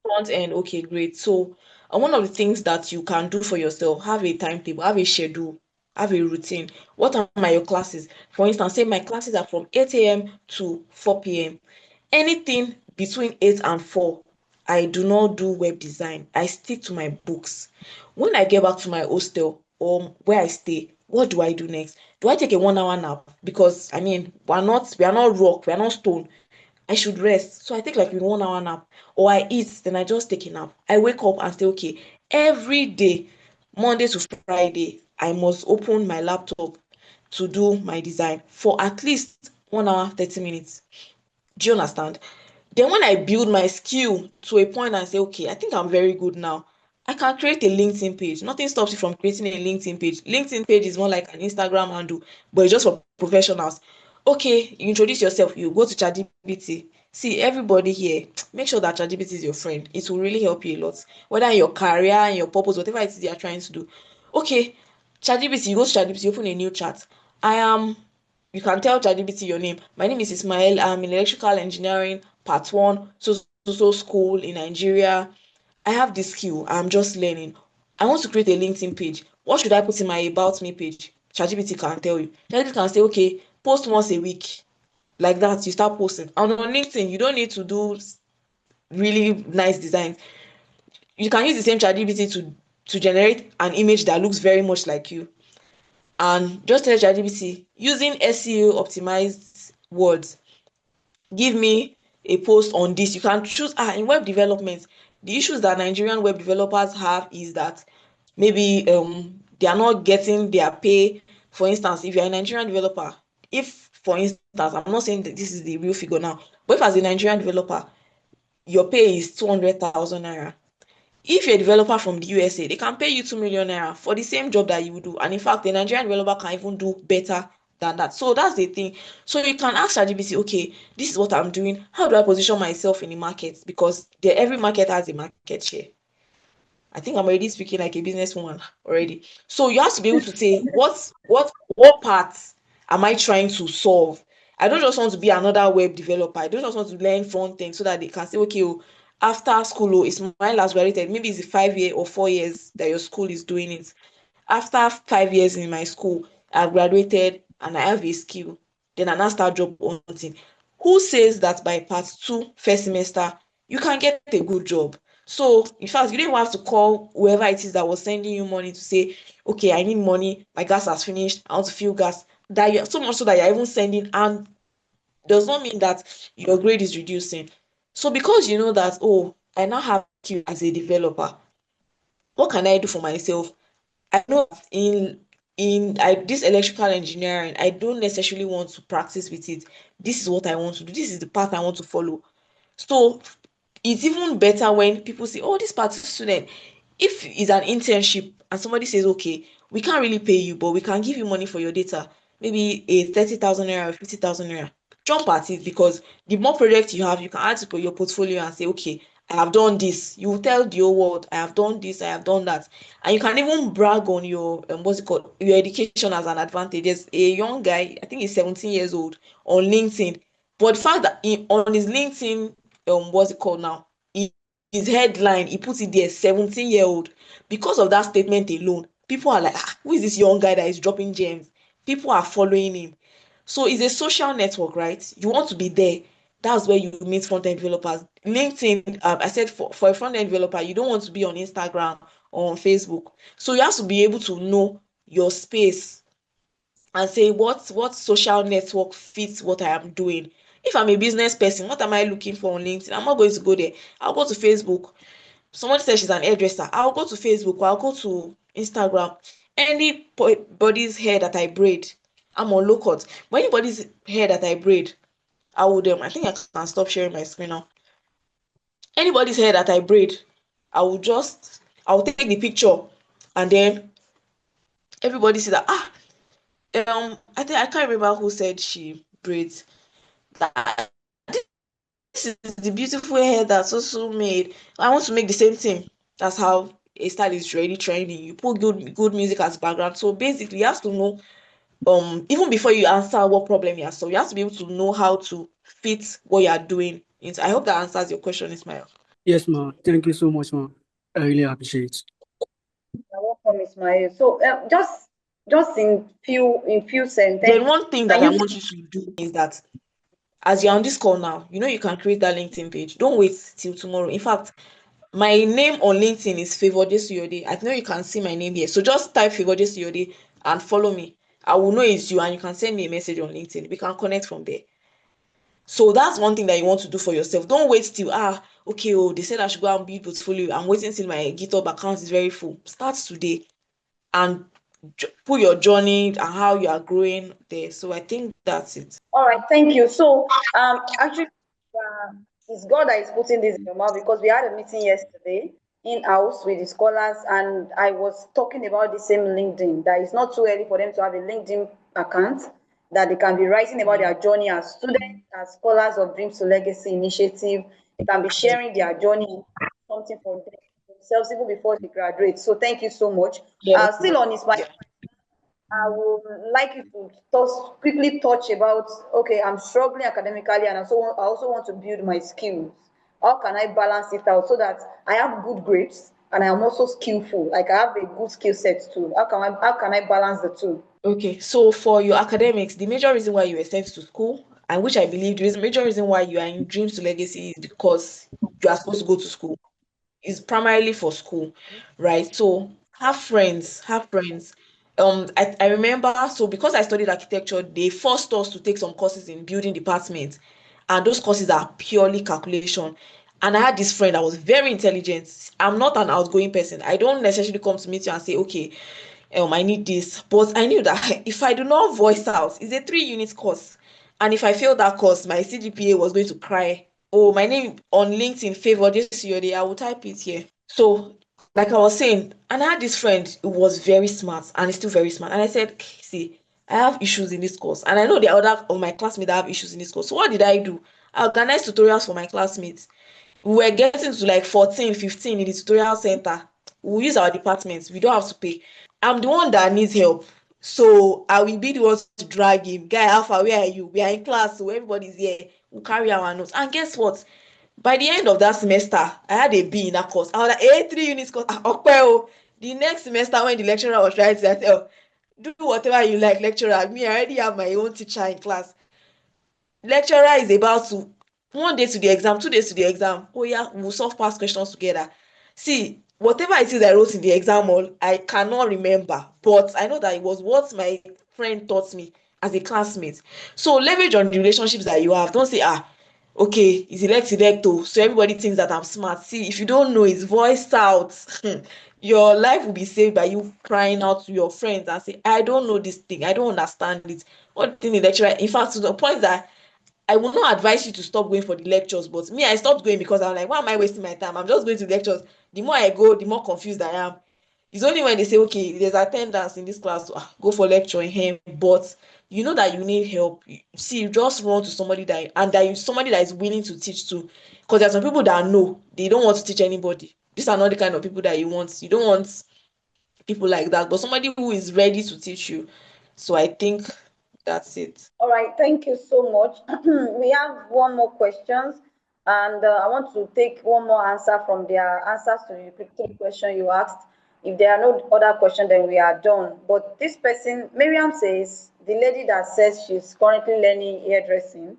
front end? Okay, great. So, one of the things that you can do for yourself, have a timetable, have a schedule, have a routine. What are your classes? For instance, say my classes are from 8 a.m. to 4 p.m. Anything between 8 and 4, I do not do web design. I stick to my books. When I get back to my hostel or where I stay, what do I do next? Do I take a 1 hour nap? Because I mean, we are not rock, we are not stone. I should rest. So I take like a 1 hour nap, or I eat, then I just take a nap. I wake up and say, okay, every day, Monday to Friday, I must open my laptop to do my design for at least 1 hour, 30 minutes. Do you understand? Then when I build my skill to a point and say, okay, I think I'm very good now, I can create a LinkedIn page. Nothing stops you from creating a LinkedIn page. LinkedIn page is more like an Instagram handle, but it's just for professionals. Okay, you introduce yourself, you go to ChatGPT. See, everybody here, make sure that ChatGPT is your friend. It will really help you a lot. Whether in your career, in your purpose, whatever it is you are trying to do. Okay, ChatGPT, you go to ChatGPT, you open a new chat. I am You can tell ChatGPT your name. My name is Ismail. I'm in electrical engineering, part one, so school in Nigeria. I have this skill. I'm just learning. I want to create a LinkedIn page. What should I put in my about me page? ChatGPT can tell you. ChatGPT can say, okay, post once a week. Like that, you start posting. And on LinkedIn, you don't need to do really nice designs. You can use the same ChatGPT to generate an image that looks very much like you, and just tell ChatGPT using SEO optimized words, give me a post on this. You can choose in web development. The issues that Nigerian web developers have is that maybe they are not getting their pay. For instance, if you're a Nigerian developer, if for instance, I'm not saying that this is the real figure now, but if as a Nigerian developer your pay is 200,000 naira, If you're a developer from the USA, they can pay you 2 million naira for the same job that you would do. And in fact, the Nigerian developer can even do better than that. So that's the thing. So you can ask ChatGPT, okay, this is what I'm doing. How do I position myself in the market? Because every market has a market share. I think I'm already speaking like a businesswoman already. So you have to be able to say what parts am I trying to solve? I don't just want to be another web developer. I don't just want to learn front end so that they can say, okay, oh, after school, oh, it's my last graduated. Maybe it's a 5 year or 4 years that your school is doing it. After 5 years in my school, I graduated and I have a skill. Then I now start job hunting. Who says that by part two, first semester, you can get a good job? So, in fact, you don't even have to call whoever it is that was sending you money to say, okay, I need money, my gas has finished, I want to fill gas. That you so much so that you're even sending, and does not mean that your grade is reducing. So, because you know that, oh, I now have skill as a developer, what can I do for myself? I know this electrical engineering, I don't necessarily want to practice with it. This is what I want to do. This is the path I want to follow. So it's even better when people say, oh, this part student, if it's an internship and somebody says, okay, we can't really pay you, but we can give you money for your data, maybe a 30,000 naira or 50,000 naira. Jump at it, because the more projects you have, you can add to your portfolio and say, okay, I have done this. You will tell the whole world, I have done this, I have done that. And you can even brag on your what's it called, your education as an advantage. There's a young guy, I think he's 17 years old, on LinkedIn. But the fact that on his LinkedIn, what's it called now? His headline, he puts it there, 17-year-old. Because of that statement alone, people are like, who is this young guy that is dropping gems? People are following him. So it's a social network, right? You want to be there. That's where you meet front-end developers. LinkedIn, I said for a front-end developer, you don't want to be on Instagram or on Facebook. So you have to be able to know your space and say what social network fits what I am doing. If I'm a business person, what am I looking for on LinkedIn? I'm not going to go there. I'll go to Facebook. Someone says she's an hairdresser. I'll go to Facebook, or I'll go to Instagram. Anybody's hair that I braid, I'm on low cut. But anybody's hair that I braid, I would I think I can stop sharing my screen now. Anybody's hair that I braid, I'll take the picture, and then everybody see that, I think I can't remember who said she braids that. This is the beautiful hair that's also made. I want to make the same thing. That's how a style is really trending. You put good music as background. So basically, you have to know, even before you answer what problem you have, so you have to be able to know how to fit what you are doing into. I hope that answers your question, Ismail. Yes, ma. Thank you so much, ma. I really appreciate. You're welcome, Ismail. So just in few sentences. Then one thing that Can I you want you to do is that, as you're on this call now, you can create that LinkedIn page. Don't wait till tomorrow. In fact, my name on LinkedIn is Favour Jesuyode. I know you can see my name here. So just type Favour Jesuyode and follow me. I will know it's you, and you can send me a message on LinkedIn. We can connect from there. So that's one thing that you want to do for yourself. Don't wait till okay, oh, they said I should go and build portfolio. I'm waiting till my GitHub account is very full. Start today and put your journey and how you are growing there. So I think that's it. All right, thank you. So, actually, it's God that is putting this in your mouth, because we had a meeting yesterday in house with the scholars, and I was talking about the same LinkedIn. That it's not too early for them to have a LinkedIn account, that they can be writing about their journey as students, as scholars of Dreams to Legacy initiative. They can be sharing their journey, something for themselves even before they graduate. So, thank you so much. Yeah. Still on his mind. I would like you to quickly touch about, okay, I'm struggling academically, and I also want to build my skills. How can I balance it out so that I have good grades and I am also skillful? Like I have a good skill set too. How can I balance the two? Okay, so for your academics, the major reason why you were sent to school, and which I believe the major reason why you are in Dreams to Legacy, is because you are supposed to go to school. Is primarily for school, right? So have friends. I remember, so because I studied architecture, they forced us to take some courses in building department, and those courses are purely calculation. And I had this friend that was very intelligent. I'm not an outgoing person. I don't necessarily come to meet you and say, okay, I need this. But I knew that if I do not voice out, it's a 3 unit course. And if I fail that course, my CGPA was going to cry. Oh, my name on LinkedIn, Favour Jesuyode. I will type it here. So, like I was saying, and I had this friend who was very smart and is still very smart. And I said, see, I have issues in this course. And I know the other of my classmates that have issues in this course. So what did I do? I organized tutorials for my classmates. We were getting to like 14, 15 in the tutorial center. We use our departments. We don't have to pay. I'm the one that needs help. So I will be the one to drag him. Guy, Alpha, where are you? We are in class, so everybody's here. We'll carry our notes. And guess what? By the end of that semester, I had a B in that course. I was like, hey, 3 units course. Okay, oh. The next semester, when the lecturer was trying to say, oh, do whatever you like, lecturer. Me, I already have my own teacher in class. Lecturer is about to 1 day to the exam, 2 days to the exam. Oh yeah, we'll solve past questions together. See, whatever it is I wrote in the exam hall, I cannot remember, but I know that it was what my friend taught me as a classmate. So leverage on the relationships that you have. Don't say, okay, it's elect, so everybody thinks that I'm smart. See, if you don't know, it's voiced out. Your life will be saved by you crying out to your friends and say, I don't know this thing, I don't understand it. What thing the lecturer, in fact, to the point that I will not advise you to stop going for the lectures, but me, I stopped going because I'm like, why am I wasting my time? I'm just going to lectures. The more I go, the more confused I am. It's only when they say, okay, there's attendance in this class, so, go for lecture in him. But you know that you need help. See, you just run to somebody somebody that is willing to teach too. Because there are some people that know they don't want to teach anybody. These are not the kind of people that you want. You don't want people like that, but somebody who is ready to teach you. So I think that's it. All right, thank you so much. We have one more questions, and I want to take one more answer from their answers to the three questions you asked. If there are no other questions, then we are done. But this person, Miriam says, the lady that says she's currently learning hairdressing,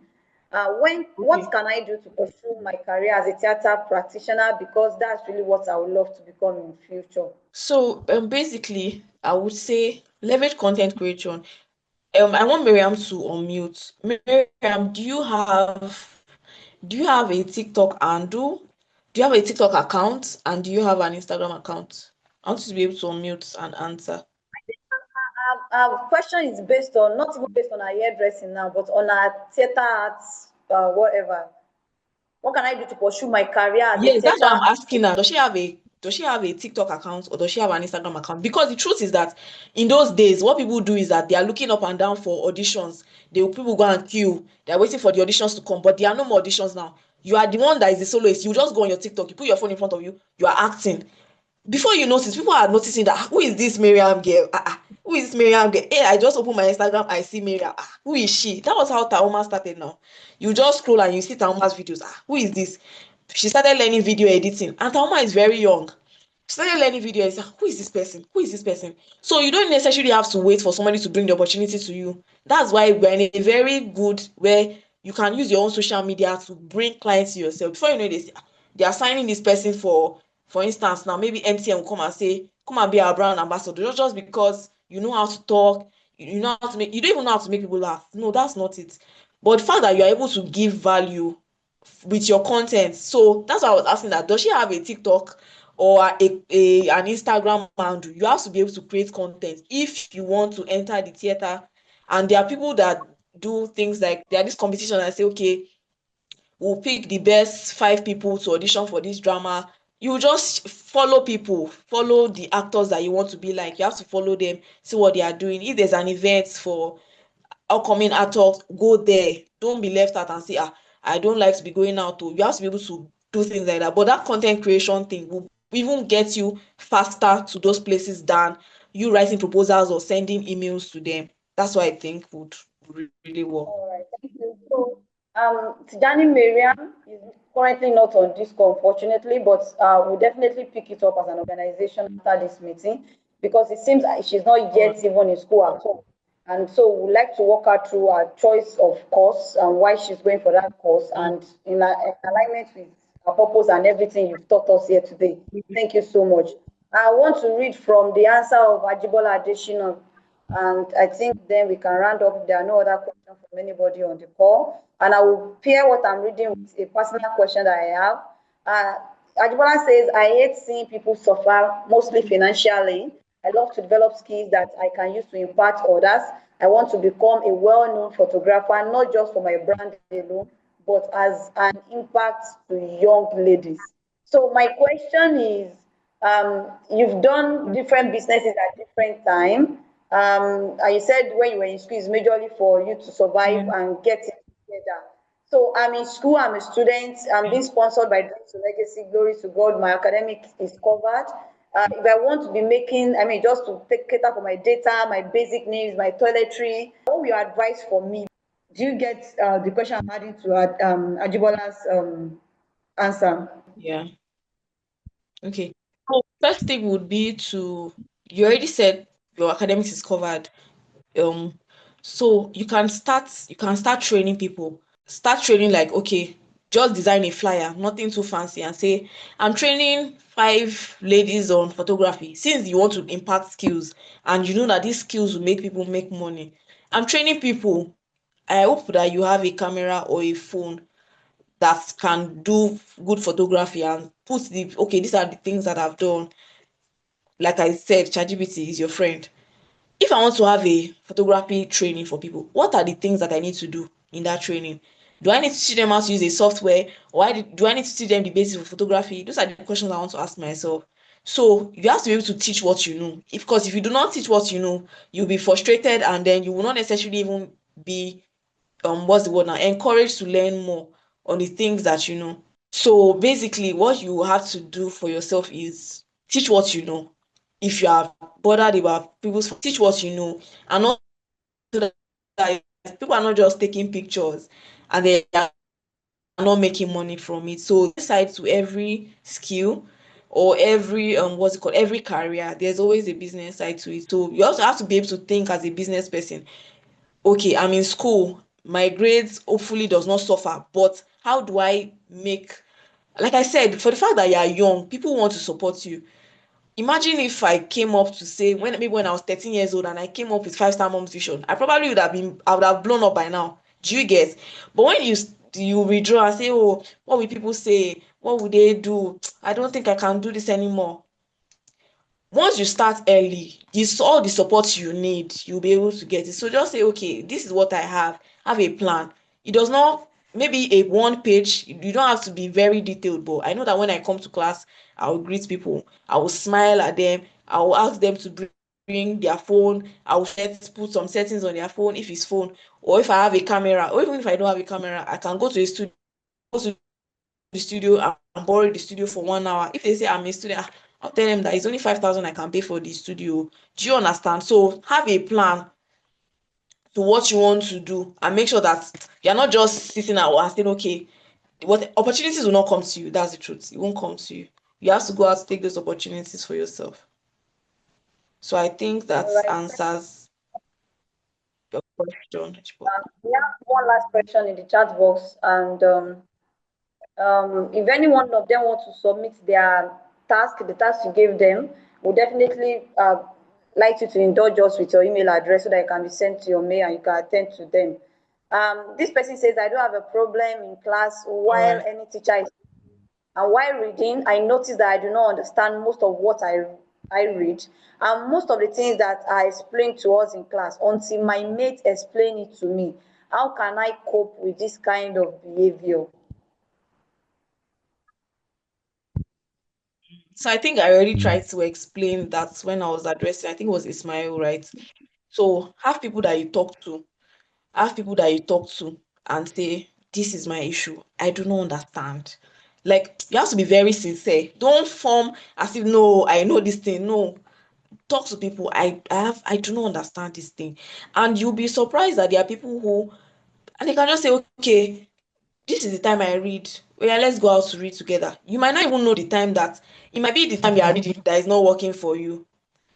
Okay. what can I do to pursue my career as a theater practitioner? Because that's really what I would love to become in future. So basically, I would say leverage content creation. I want Miriam to unmute. Miriam, do you have a TikTok handle? Do you have a TikTok account? And do you have an Instagram account? I want you to be able to unmute and answer. Our question is based on not even based on our hairdressing now, but on our theater arts, whatever. What can I do to pursue my career as a Yes, that's why theater? I'm asking her. Does she have a TikTok account or does she have an Instagram account? Because the truth is that in those days, what people do is that they are looking up and down for auditions. People go and queue. They're waiting for the auditions to come, but there are no more auditions now. You are the one that is the soloist. You just go on your TikTok, you put your phone in front of you, you are acting. Before you notice, people are noticing that, who is this Miriam girl? Who is this Miriam girl? Hey, I just open my Instagram, I see Miriam. Who is she? That was how Taoma started now. You just scroll and you see Taoma's videos. Who is this? She started learning video editing, and Taoma is very young. She started learning video editing. Who is this person? Who is this person? So you don't necessarily have to wait for somebody to bring the opportunity to you. That's why we're in a very good where you can use your own social media to bring clients to yourself. Before you know, they are signing this person for instance, now maybe MTN will come and say, come and be our brand ambassador, just because you know how to talk, you know how to make, you don't even know how to make people laugh. No, that's not it. But the fact that you're able to give value with your content. So that's why I was asking that. Does she have a TikTok or an Instagram handle? You have to be able to create content if you want to enter the theater. And there are people that do things like there are this competition and say, okay, we'll pick the best 5 people to audition for this drama. You just follow people, follow the actors that you want to be like. You have to follow them, see what they are doing. If there's an event for upcoming actors, go there. Don't be left out and say, I don't like to be going out. You have to be able to do things like that. But that content creation thing will even get you faster to those places than you writing proposals or sending emails to them. That's what I think would really work. All right, thank you. So, Tijani Mariam is currently not on Discord, unfortunately, but we'll definitely pick it up as an organization after this meeting because it seems like she's not All right. yet even in school at all. And so we'd like to walk her through her choice of course and why she's going for that course Mm. and in alignment with her purpose and everything you've taught us here today. Thank you so much. I want to read from the answer of Ajibola Adesina, and I think then we can round up if there are no other questions from anybody on the call. And I will pair what I'm reading with a personal question that I have. Ajibola says, I hate seeing people suffer, mostly financially. I love to develop skills that I can use to impact others. I want to become a well-known photographer, not just for my brand alone, but as an impact to young ladies. So my question is, You've done different businesses at different time. And you said when you were in school, it's majorly for you to survive Yeah. and get it together. So I'm in school, I'm a student, I'm being sponsored by Dreams to Legacy, glory to God, my academic is covered. If I want to be making, I mean, just to take cater for my data, my basic needs, my toiletry, what will your advice for me? Do you get the question I'm adding to Ajibola's answer? Yeah. Okay. So first thing would be to, you already said your academics is covered. Um, so you can start training people. Start training like, okay, just design a flyer, nothing too fancy, and say, I'm training 5 ladies on photography. Since you want to impact skills and you know that these skills will make people make money, I'm training people. I hope that you have a camera or a phone that can do good photography and put the, okay, these are the things that I've done. Like I said, ChatGPT is your friend. If I want to have a photography training for people, what are the things that I need to do in that training? Do I need to teach them how to use a software, or do I need to teach them the basics of photography? Those are the questions I want to ask myself. So you have to be able to teach what you know. Because if you do not teach what you know, you'll be frustrated, and then you will not necessarily even be what's the word now, encouraged to learn more on the things that you know. So basically, what you have to do for yourself is teach what you know. If you are bothered about people's, teach what you know, and not so that people are not just taking pictures and they are not making money from it. So side to every skill or every what's it called, every career, there's always a business side to it. So you also have to be able to think as a business person. Okay, I'm in school, my grades hopefully does not suffer, but how do I make, like I said, for the fact that you are young, people want to support you. Imagine if I came up to say, when maybe when I was 13 years old and I came up with five-star mom's vision, I would have blown up by now. Do you get? But when you withdraw and say, oh, what will people say? What will they do? I don't think I can do this anymore. Once you start early, this all the support you need, you'll be able to get it. So just say, okay, this is what I have a plan. It does not, maybe a one page, you don't have to be very detailed, but I know that when I come to class, I will greet people, I will smile at them, I will ask them to bring their phone, I will put some settings on their phone if it's phone, or if I have a camera, or even if I don't have a camera, I can go to a studio, the studio and borrow the studio for 1 hour. If they say I'm a student, I'll tell them that it's only 5,000 I can pay for the studio. Do you understand? So have a plan to what you want to do and make sure that you're not just sitting out and saying, okay, what opportunities will not come to you. That's the truth. It won't come to you. You have to go out to take those opportunities for yourself. So I think that All right. answers your question. We have one last question in the chat box, and if any one of them want to submit their task, the task you gave them, we'll definitely like you to indulge us with your email address so that it can be sent to your mail and you can attend to them. This person says, I don't have a problem in class All while right. any teacher is, and while reading, I notice that I do not understand most of what I read, and most of the things that are explained to us in class until my mates explain it to me. How can I cope with this kind of behavior? So I think I already tried to explain that when I was addressing, I think it was Ismail, right? So have people that you talk to and say, this is my issue. I do not understand. Like, you have to be very sincere. Don't form as if, no, I know this thing. No, talk to people. I do not understand this thing. And you'll be surprised that there are people who, and they can just say, okay, this is the time I read. Well, yeah, let's go out to read together. You might not even know the time that, it might be the time you are reading that is not working for you.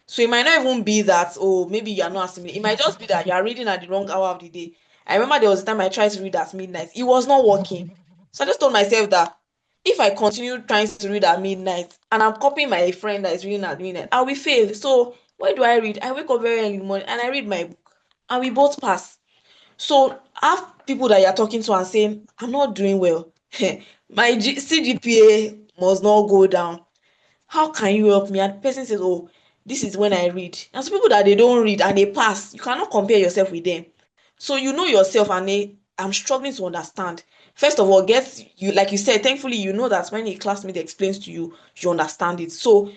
So it might not even be that, oh, maybe you're not assimilating. It might just be that you're reading at the wrong hour of the day. I remember there was a time I tried to read at midnight. It was not working. So I just told myself that if I continue trying to read at midnight and I'm copying my friend that is reading at midnight, I will fail. So where do I read? I wake up very early in the morning and I read my book. And we both pass. So have people that you're talking to and saying, I'm not doing well. My CGPA must not go down. How can you help me? And the person says, oh, this is when I read. And some people that they don't read and they pass, you cannot compare yourself with them. So you know yourself, and I'm struggling to understand. First of all, get you, like you said, thankfully you know that when a classmate explains to you, you understand it. So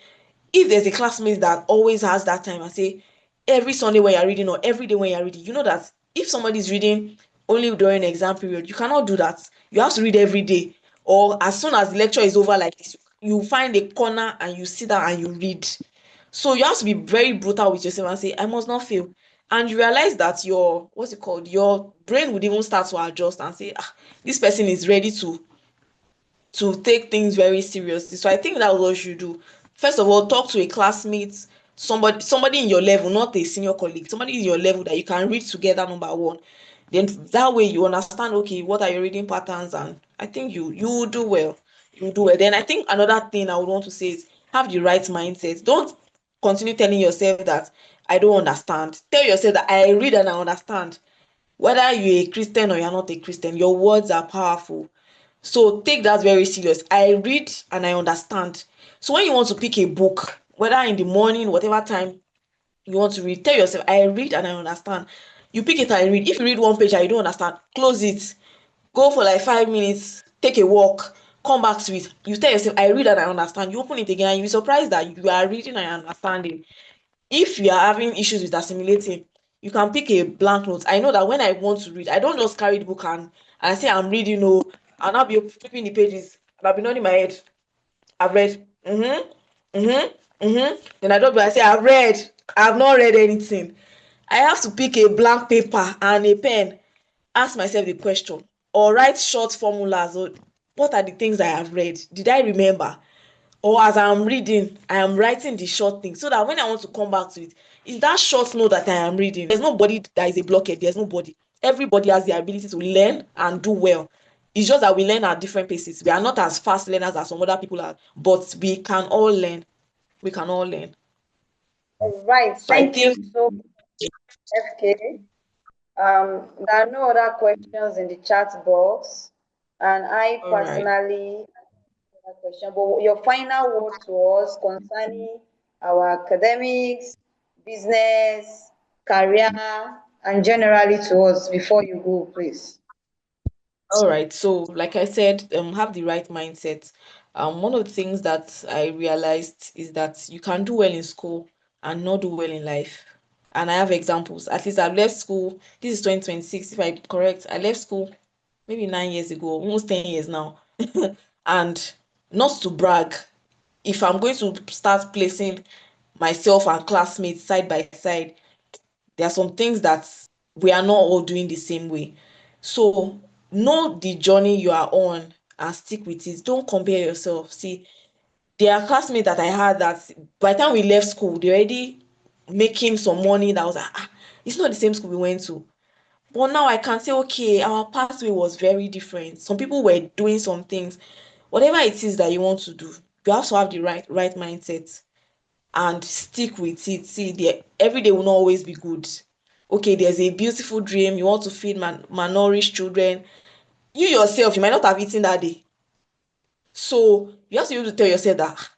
if there's a classmate that always has that time and say every Sunday when you're reading or every day when you're reading, you know that if somebody's reading only during exam period, you cannot do that. You have to read every day. Or as soon as the lecture is over like this, you find a corner and you sit down and you read. So you have to be very brutal with yourself and say, I must not fail. And you realize that your, what's it called? Your brain would even start to adjust and say, this person is ready to take things very seriously. So I think that's what you should do. First of all, talk to a classmate, somebody in your level, not a senior colleague, somebody in your level that you can read together, number one. Then that way you understand, okay, what are your reading patterns, and I think you will do well. You will do well. Then I think another thing I would want to say is have the right mindset. Don't continue telling yourself that I don't understand. Tell yourself that I read and I understand. Whether you're a Christian or you're not a Christian, your words are powerful. So take that very serious. I read and I understand. So when you want to pick a book, whether in the morning, whatever time you want to read, tell yourself, I read and I understand. You pick it and read. If you read one page and you don't understand, close it. Go for like 5 minutes, take a walk, come back to it. You tell yourself, I read and I understand. You open it again and you'll be surprised that you are reading and understanding. If you are having issues with assimilating, you can pick a blank note. I know that when I want to read, I don't just carry the book and say I'm reading, no, and I'll be flipping the pages and I'll be nodding my head. I've read. Then I don't be I say I've read. I've not read anything. I have to pick a blank paper and a pen, ask myself the question, or write short formulas. Or what are the things I have read? Did I remember? Or as I'm reading, I am writing the short thing so that when I want to come back to it, it's that short note that I am reading. There's nobody that is a blockhead. There's nobody. Everybody has the ability to learn and do well. It's just that we learn at different paces. We are not as fast learners as some other people are, but we can all learn. We can all learn. All right. So I Thank you think, so much, FK. There are no other questions in the chat box, and I all right. personally have a question. But your final word to us concerning our academics, business, career, and generally to us before you go, please. All right. So, like I said, have the right mindset. One of the things that I realized is that you can do well in school and not do well in life. And I have examples. At least I've left school. This is 2026, if I'm correct. I left school maybe 9 years ago, almost 10 years now. And not to brag, if I'm going to start placing myself and classmates side by side, there are some things that we are not all doing the same way. So know the journey you are on and stick with it. Don't compare yourself. See, there are classmates that I had that by the time we left school, they're already making some money that was like, it's not the same school we went to. But now I can say, okay, our pathway was very different. Some people were doing some things. Whatever it is that you want to do, you have to have the right mindset and stick with it. See, every day will not always be good. Okay, there's a beautiful dream. You want to feed malnourished children. You yourself, you might not have eaten that day. So you have to be able to tell yourself that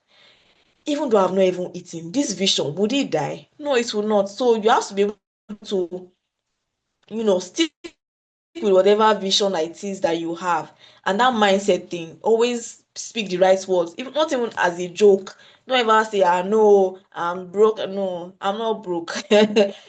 even though I've not even eaten, this vision, would it die? No, it will not. So you have to be able to, stick with whatever vision it is that you have. And that mindset thing, always speak the right words, even not even as a joke. Don't ever say, no, I'm broke. No, I'm not broke.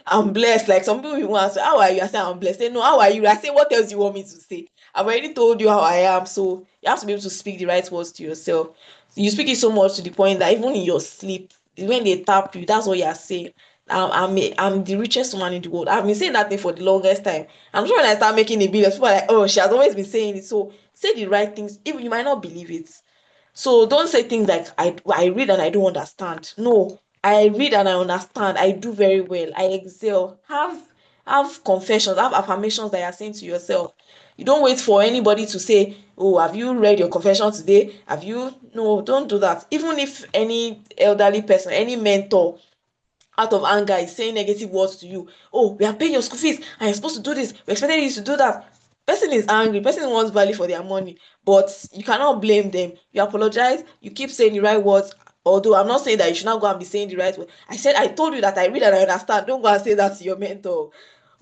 I'm blessed. Like some people even ask, how are you? I say, I'm blessed. Say, no, how are you? I say, what else do you want me to say? I've already told you how I am. So you have to be able to speak the right words to yourself. You speak it so much to the point that even in your sleep, when they tap you, that's what you are saying. I'm the richest woman in the world. I've been saying that thing for the longest time. I'm sure when I start making a billion, people are like, oh, she has always been saying it. So say the right things, even you might not believe it. So don't say things like I read and I don't understand. No, I read and I understand. I do very well. I excel. Have confessions, have affirmations that you're saying to yourself. You don't wait for anybody to say, oh, have you read your confession today? Have you? No, don't do that. Even if any elderly person, any mentor out of anger is saying negative words to you. Oh, we are paying your school fees and you're supposed to do this. We expected you to do that. Person is angry. Person wants value for their money, but you cannot blame them. You apologize. You keep saying the right words. Although I'm not saying that you should not go and be saying the right word. I said I told you that I read and I understand. Don't go and say that to your mentor.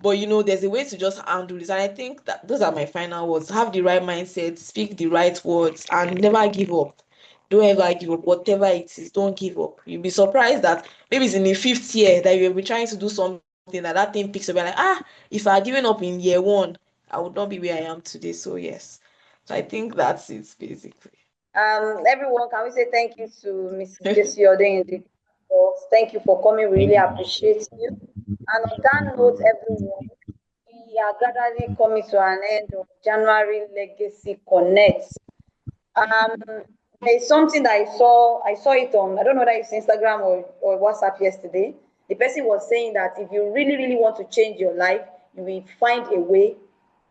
But there's a way to just handle this. And I think that those are my final words. Have the right mindset, speak the right words, and never give up. Don't ever give up. Whatever it is, don't give up. You'll be surprised that maybe it's in the fifth year that you'll be trying to do something that thing picks up. You're like, if I had given up in year one, I would not be where I am today. So yes. So I think that's it basically. Everyone, can we say thank you to Mrs. Jesuyode in the box? Thank you for coming. We really appreciate you. And on that note, everyone, we are gradually coming to an end of January Legacy Connect. There's something that I saw it on, I don't know whether it's Instagram or WhatsApp yesterday. The person was saying that if you really, really want to change your life, you will find a way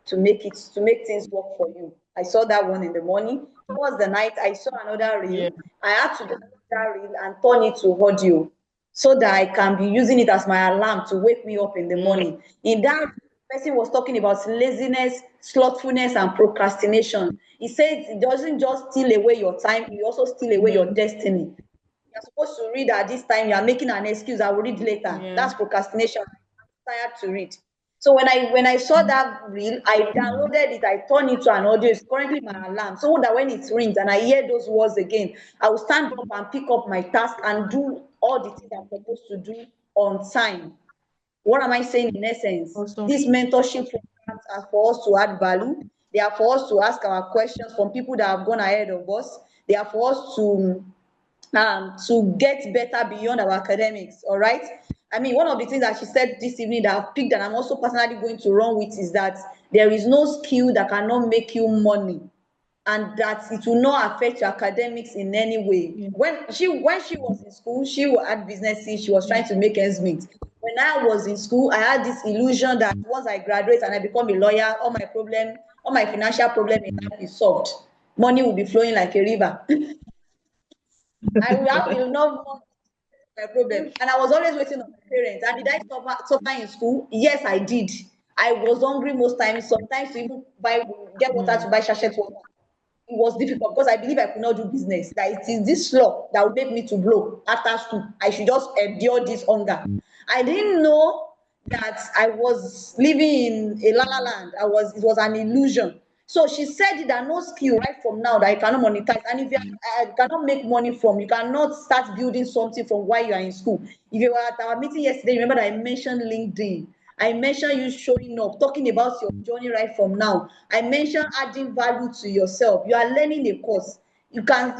to make things work for you. I saw that one in the morning. Towards the night, I saw another reel. Yeah. I had to download that reel and turn it to audio so that I can be using it as my alarm to wake me up in the morning. In that, person was talking about laziness, slothfulness, and procrastination. He said it doesn't just steal away your time, it also steal away your destiny. You're supposed to read at this time, you are making an excuse, I will read later. Yeah. That's procrastination. I'm tired to read. So when I saw that reel, I downloaded it, I turned it to an audio. It's currently my alarm. So that when it rings and I hear those words again, I will stand up and pick up my task and do all the things I'm supposed to do on time. What am I saying in essence? Awesome. These mentorship programs are for us to add value. They are for us to ask our questions from people that have gone ahead of us. They are for us to get better beyond our academics. All right. I mean, one of the things that she said this evening that I've picked and I'm also personally going to run with is that there is no skill that cannot make you money, and that it will not affect your academics in any way. Yeah. When she was in school, she had businesses, she was trying to make ends meet. When I was in school, I had this illusion that once I graduate and I become a lawyer, all my financial problem in life is solved. Money will be flowing like a river. I will have enough money, my problem. And I was always waiting on my parents. And did I suffer in school? Yes, I did. I was hungry most times, sometimes to even get water to buy sachet water. It was difficult because I believe I could not do business. That it is this law that will make me to blow after school. I should just endure this hunger. I didn't know that I was living in a la la land. It was an illusion. So she said that no skill right from now that you cannot monetize. And if you cannot make money from, you cannot start building something from while you are in school. If you were at our meeting yesterday, remember that I mentioned LinkedIn. I mentioned you showing up, talking about your journey right from now. I mentioned adding value to yourself. You are learning a course. You can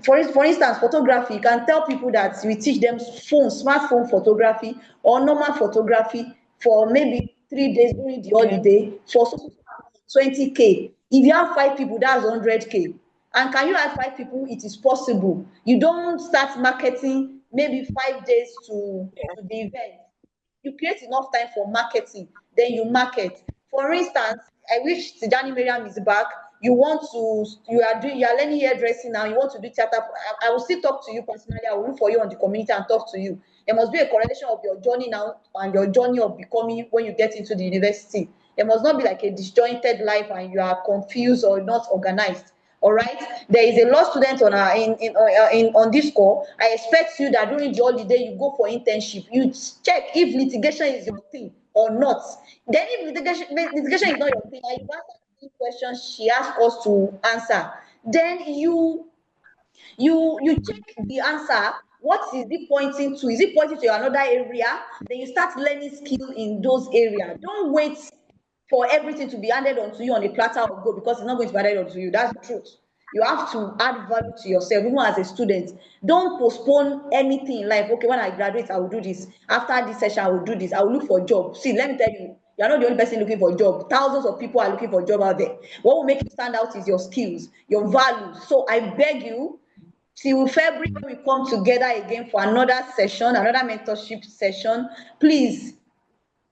for instance, photography. You can tell people that we teach them smartphone photography or normal photography for maybe 3 days during the holiday for 20K. If you have 5 people, that's 100K. And can you add 5 people? It is possible. You don't start marketing maybe 5 days to the event. You create enough time for marketing, then you market. For instance, I wish Tijani Miriam is back. You are learning hairdressing now, you want to do theater. I will still talk to you personally. I will look for you on the community and talk to you. There must be a correlation of your journey now and your journey of becoming when you get into the university. There must not be like a disjointed life and you are confused or not organized. All right. There is a law student on our in on this call. I expect you that during the holiday you go for internship. You check if litigation is your thing or not. Then if litigation is not your thing, and you answer the questions she asked us to answer, then you check the answer. What is it pointing to? Is it pointing to another area? Then you start learning skill in those areas. Don't wait for everything to be handed onto you on a platter of gold, because it's not going to be handed onto you. That's the truth. You have to add value to yourself, even as a student. Don't postpone anything in life. Okay, when I graduate, I will do this. After this session, I will do this. I will look for a job. See, let me tell you, you're not the only person looking for a job. Thousands of people are looking for a job out there. What will make you stand out is your skills, your values. So I beg you, till February, when we come together again for another session, another mentorship session, please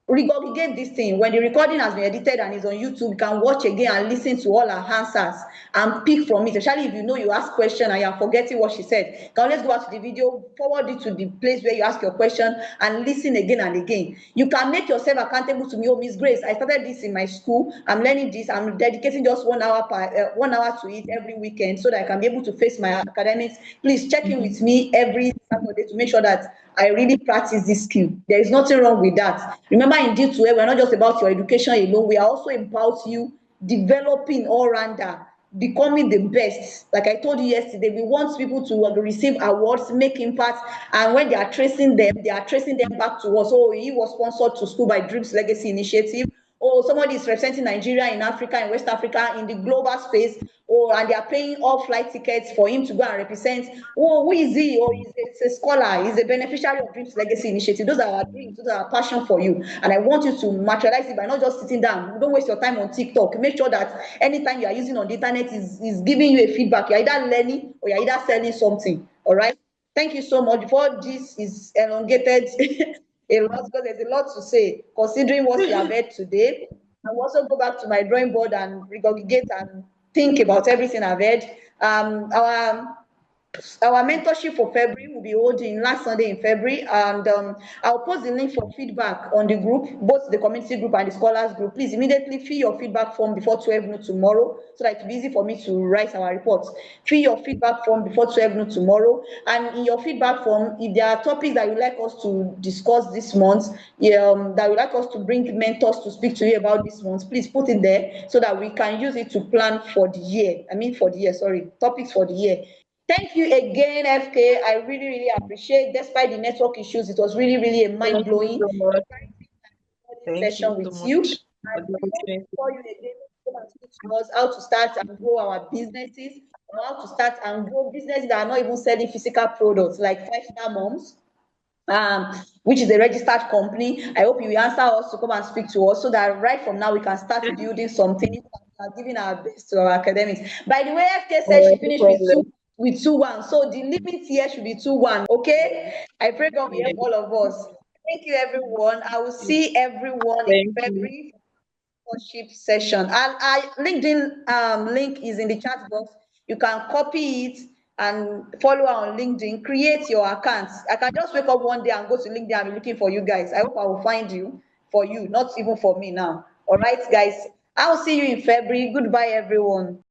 regurgitate this thing. When the recording has been edited and is on YouTube, you can watch again and listen to all our answers and pick from it. Especially if you know you ask question and you are forgetting what she said, you can always go back to the video, forward it to the place where you ask your question, and listen again and again. You can make yourself accountable to me. Oh, Miss Grace, I started this in my school. I'm learning this. I'm dedicating just 1 hour to it every weekend so that I can be able to face my academics. Please check in with me every Saturday to make sure that I really practice this skill. There is nothing wrong with that. Remember, in D2A, we're not just about your education alone. We are also about you developing all rounder becoming the best. Like I told you yesterday, we want people to receive awards, make impact, and when they are tracing them, back to us. Oh, he was sponsored to school by Dreams Legacy Initiative. Oh, somebody is representing Nigeria in Africa, in West Africa, in the global space. Oh, and they are paying all flight tickets for him to go and represent. Oh, who is he? Oh, he's a scholar. He's a beneficiary of Dreams Legacy Initiative. Those are our dreams. Those are our passion for you. And I want you to materialize it by not just sitting down. Don't waste your time on TikTok. Make sure that anytime you are using on the internet is giving you a feedback. You're either learning or you're either selling something. All right. Thank you so much. Before this is elongated a lot, because there's a lot to say, considering what we have heard today. I will also go back to my drawing board and regurgitate and think about everything I've heard. Our mentorship for February will be holding last Sunday in February, and I'll post the link for feedback on the group, both the community group and the scholars group. Please immediately fill your feedback form before 12 noon tomorrow, so that it will be easy for me to write our reports. Fill your feedback form before 12 noon tomorrow, and in your feedback form, if there are topics that you'd like us to discuss this month, that you'd like us to bring mentors to speak to you about this month, please put it there so that we can use it to plan for the year. Topics for the year. Thank you again, FK. I really, really appreciate. Despite the network issues, it was really, really a Thank you mind-blowing so much. Thank session you so with you. much I for the really want to opportunity. call you again to come and speak to us how to start and grow our businesses, or how to start and grow businesses that are not even selling physical products like Five Star Moms, which is a registered company. I hope you will answer us to come and speak to us so that right from now we can start building something and giving our best to our academics. By the way, FK said she No finished problem. with 2-1. So the limit here should be 2-1. Okay. I pray God will Yeah. help all of us. Thank you, everyone. I will see everyone in Thank you. February mentorship session. And our LinkedIn link is in the chat box. You can copy it and follow her on LinkedIn. Create your account. I can just wake up one day and go to LinkedIn and be looking for you guys. I hope I will find you for you, not even for me now. All right, guys. I'll see you in February. Goodbye, everyone.